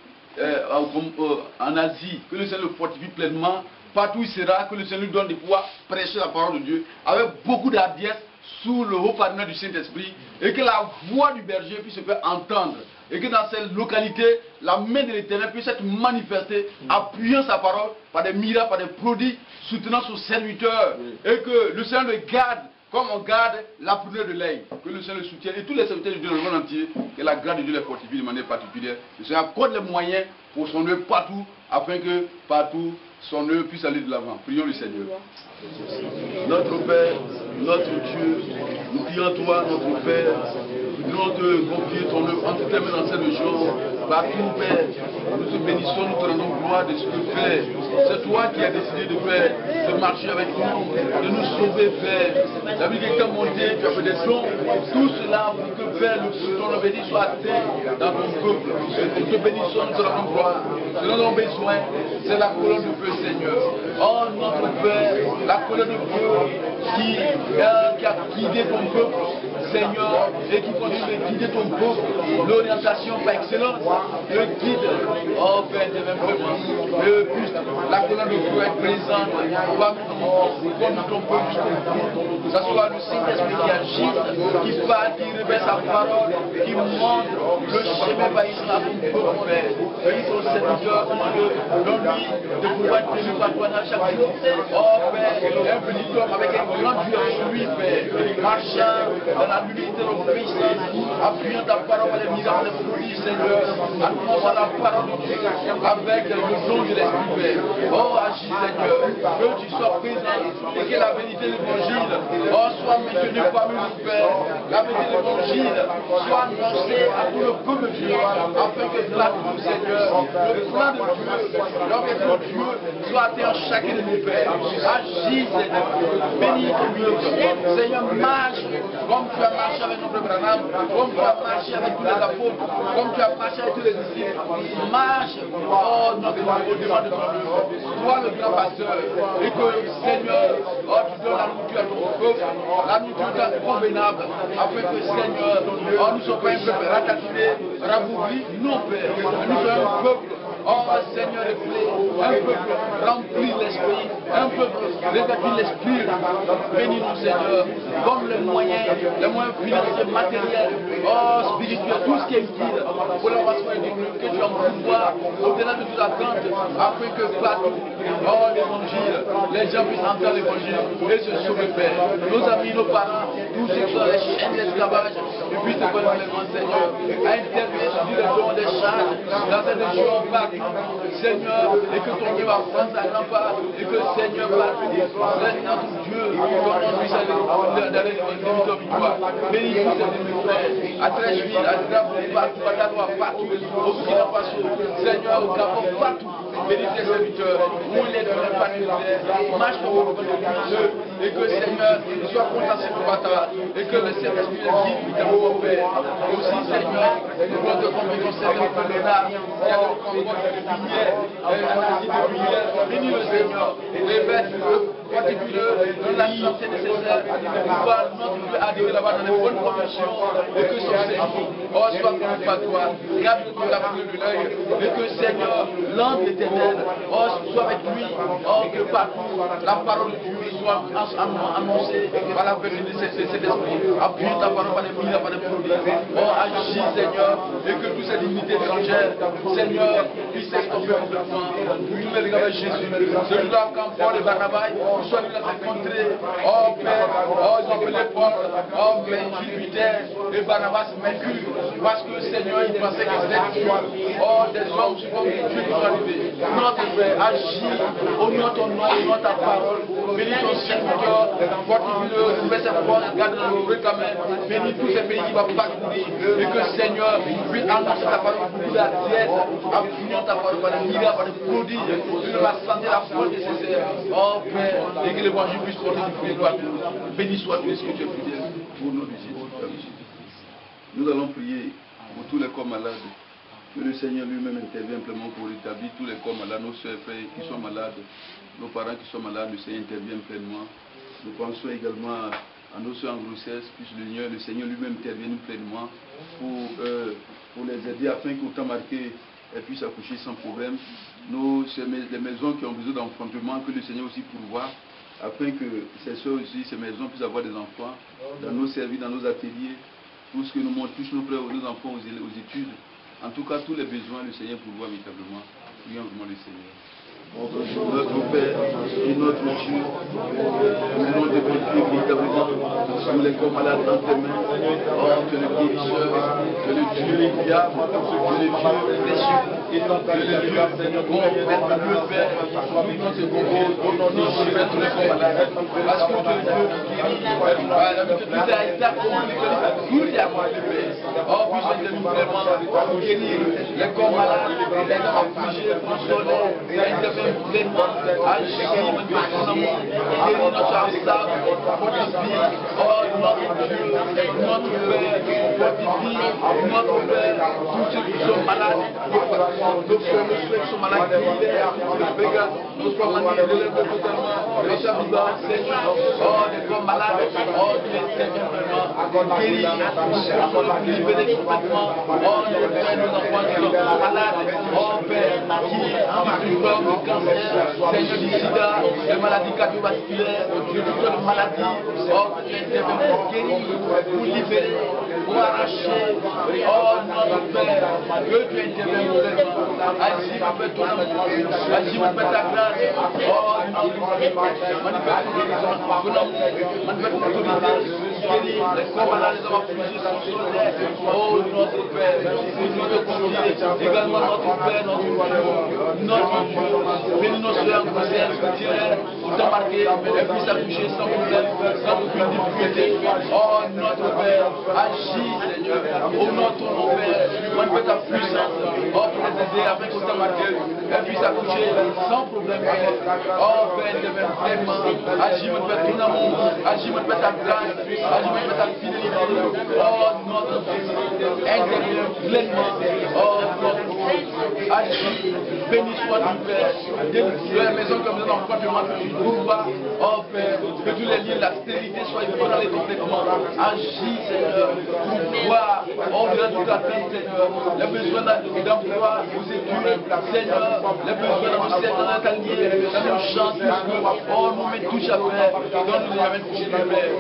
en Asie, que le Seigneur le fortifie pleinement. Partout où il sera, que le Seigneur lui donne de pouvoir prêcher la parole de Dieu avec beaucoup d'hardiesse sous le haut partenaire du Saint-Esprit et que la voix du berger puisse se faire entendre. Et que dans cette localité, la main de l'Éternel puisse être manifestée, appuyant sa parole par des miracles, par des prodiges, soutenant son serviteur. Et que le Seigneur le garde comme on garde la prunelle de l'œil, que le Seigneur le soutienne et tous les serviteurs de Dieu dans le monde entier, que la grâce de Dieu les fortifie de manière particulière. Le Seigneur accorde les moyens pour son œuvre partout, afin que partout son œuvre puisse aller de l'avant. Prions le Seigneur. Notre Père, notre Dieu, nous prions toi, notre Père, nous voulons te confier ton œuvre entre tes mains dans cette région, partout, Père. Nous te bénissons, nous te rendons gloire de ce que tu fais. C'est toi qui as décidé de faire, de marcher avec nous, de nous sauver, Père. La vie qui t'a monté, tu as fait des dons, tout cela pour que, Père, ton obéissance soit atteint dans ton peuple. Nous te bénissons, nous te rendons gloire. Ce dont nous avons besoin, c'est la colonne de feu, Seigneur. Oh, notre Père, la colonne de feu qui a guidé ton peuple, Seigneur, et qui continue de guider ton peuple, l'orientation par excellence, le guide. Oh Père, t'es même vraiment, que puisse la colonne de feu être présente parmi nous, conduire ton peuple jusqu'au bout, que ce soit le Saint-Esprit qui agisse, qui parle, qui révèle sa parole, qui montre le chemin par ici à ton peuple, Père. Bénis ton serviteur, donne-lui de pouvoir être tenu par toi dans chaque jour. Oh Père, un petit homme avec un grand Dieu en lui, Père, marchant dans la l'unité de l'obéissance, appuyant ta parole par les miracles, les prodiges, Seigneur, annonçant la parole de Dieu avec le don de l'Esprit, Père. Oh, agis, Seigneur, que tu sois présent et que la vérité de l'Évangile soit maintenue parmi nous, Père. La vérité de l'Évangile soit annoncée à tout le peuple de Dieu, afin que partout, Seigneur, le plan de Dieu, l'ordre de Dieu soit atteint en chacun de nous, Père. Agis, Seigneur, bénis ton œuvre. Seigneur, marche comme tu as marché avec notre Branham, comme tu as marché avec tous les apôtres, comme tu as marché avec tous les disciples. Marche, oh, au-devant de ton œuvre. Toi, le grand pasteur, et que, Seigneur, oh, tu donnes la nourriture à ton peuple, la nourriture convenable, afin que, Seigneur, oh, nous ne sommes pas un peuple ratatiné, rabougri, non, Père. Nous sommes un peuple, oh, Seigneur, un peuple rempli de l'esprit, un peuple revêtu de l'esprit. Bénis-nous, Seigneur, donne les moyens financiers, matériels, oh, spirituels, tout ce qui est utile pour l'avancement de Dieu, que tu as pouvoir au-delà de toute attente, afin que partout, oh, l'évangile, les gens puissent entendre l'évangile et se sauver, Père. Nos amis, nos parents, tous ceux qui sont dans les chaînes d'esclavage, et puissent te connaître, Seigneur, à intervenir multiplie les dons des charges dans cette région partout, Seigneur, et que ton Dieu va prendre sa grand part, et que Seigneur partout, notre Dieu, ton nom puisse aller dans les victoires. Bénis tous ces ministères, à Trècheville, à Drapeau, partout, à Dalois, partout, au Burkina Faso, Seigneur, au Gabon, partout. Bénis tes serviteurs, où il est dans les particuliers, marche pour vous, et que Seigneur, il soit content de bataille, et que le Saint-Esprit le guide dans mon Père. Aussi, Seigneur, nous notre compagnon, Seigneur, pour Léonard, qui a le combat depuis hier, bénis le Seigneur, révèle-le, fortifie-le, donne la santé nécessaire, pour pouvoir notre Dieu arriver là-bas dans les bonnes professions, et que son Seigneur, oh, soit comme par toi, garde pour la vue de l'œil, et que Seigneur, l'ange éternel, oh, soit avec lui, oh, que partout, la parole de Dieu soit annoncée par la vérité de cet esprit, appuie ta parole par les milles, par les produits, oh, agis, Seigneur, et que toutes ces dignités étrangères, Seigneur, puissent s'estomper complètement, nous les regarde Jésus, celui-là, quand Paul et Barnabas, ils sont venus rencontrer, oh, Père, oh, ils ont appelé Paul, oh, Père, Jupiter, et Barnabas vaincu, parce que Seigneur, il pensait que c'était Dieu, oh, des hommes comme Dieu qui sont arrivés, notre Père, agis, au nom de ton nom, au nom de ta parole, bénis ton serviteur, fortifie-le, fais ses forces, garde le réclamer, bénis tous ces pays qui vont parcourir, et que Seigneur puisse annoncer ta parole pour la dièse, appuyant ta parole par les miracles, par les prodiges, de la santé, la force nécessaire, oh Père, et que l'évangile puisse fortifier partout. Béni soit-tu, est-ce que tu es fidèle au nom de Jésus. Nous allons prier pour tous les corps malades. Que le Seigneur lui-même intervienne pleinement pour établir tous les corps malades, nos soeurs et frères qui sont malades, nos parents qui sont malades, le Seigneur intervient pleinement. Nous pensons également à nos soeurs en grossesse, puisse le Seigneur lui-même intervienne pleinement pour les aider afin qu'au temps marqué, elles puissent accoucher sans problème. Les maisons qui ont besoin d'enfantement, que le Seigneur aussi pourvoie, afin que ces soeurs aussi, ces maisons puissent avoir des enfants dans nos services, dans nos ateliers, tout ce que nous montrons, tous nos frères, nos enfants aux études. En tout cas, tous les besoins, le Seigneur pourvoit véritablement. Prions vraiment le Seigneur. Notre Père et notre Dieu, nous voulons te confier véritablement sur les corps malades dans tes mains. Oh, que le guérisseur, que le Dieu fiable, que le Dieu précieux, que le Dieu bon, merveilleux Père, nous voulons te confier au nom de Jésus tous les corps malades. Parce que tu es Dieu qui guérit, que tout a été accompli, tout est accompli, Père. Oh, puisse nous vraiment pour guérir les corps malades, les hommes affligés, consolés, pleinement, agir, guéris notre âme, fortifie, oh notre Dieu, notre Père, fortifie, notre Père, tous ceux qui sont malades, nos frères, nos soeurs qui sont malades, nos familles, relève totalement, les gens vivants, Seigneur, oh les corps malades, oh tu es Seigneur vraiment, guéris, nous libérer complètement, oh nos frères, nos enfants qui sont malades, oh Père, qui comme cancer, Seigneur du sida, les maladies cardiovasculaires, de toutes les maladies, oh, que tu interviens pour guérir, pour libérer, pour arracher, oh notre Père, que tu interviens vraiment. Agis, mon Père, ton amour, agis, mon Père, ta grâce, oh notre Père, manifeste ton amour, manifeste ton autorité, guéris les corps malades, les hommes affligés, solaires, oh notre Père, nous te confions également notre Père, notre Dieu, bénis nos soeurs, nos frères, au temps marqué, elles puissent accoucher sans problème, sans aucune difficulté. Oh notre Père, agis Seigneur, au nom de ton nom Père, manifeste ta puissance, oh pour les aider afin qu'au temps marqué, elles puissent accoucher sans problème Père. Oh Père, interviens vraiment, agis mon Père ton amour, agis mon Père ta grâce, agis mon Père ta fidélité. Oh notre Dieu, interviens pleinement, oh notre Dieu, agis, béni soit ton Père. De la maison comme nous n'avons pas de mal, oh Père, que tous les liens, la stérilité soient ébranlés complètement. Agis, Seigneur, pour voir, oh, de toute atteinte, Seigneur, les besoins d'emploi, aux études, Seigneur, les besoins dans nos cercles, dans notre allié, dans nos champs, oh, nous mettons touche à faire, dans nous amène pour le Père.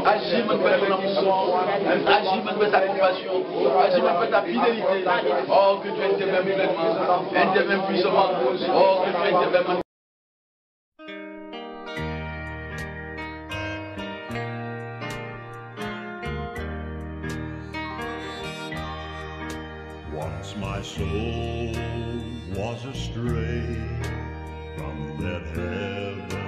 Agis, mon Père, ton amour, agis, mon Père, ta compassion, agis, mon Père, ta fidélité, oh, que tu interviennes pleinement, interviens puissamment, oh, que tu interviennes. One Once my soul was astray from that heaven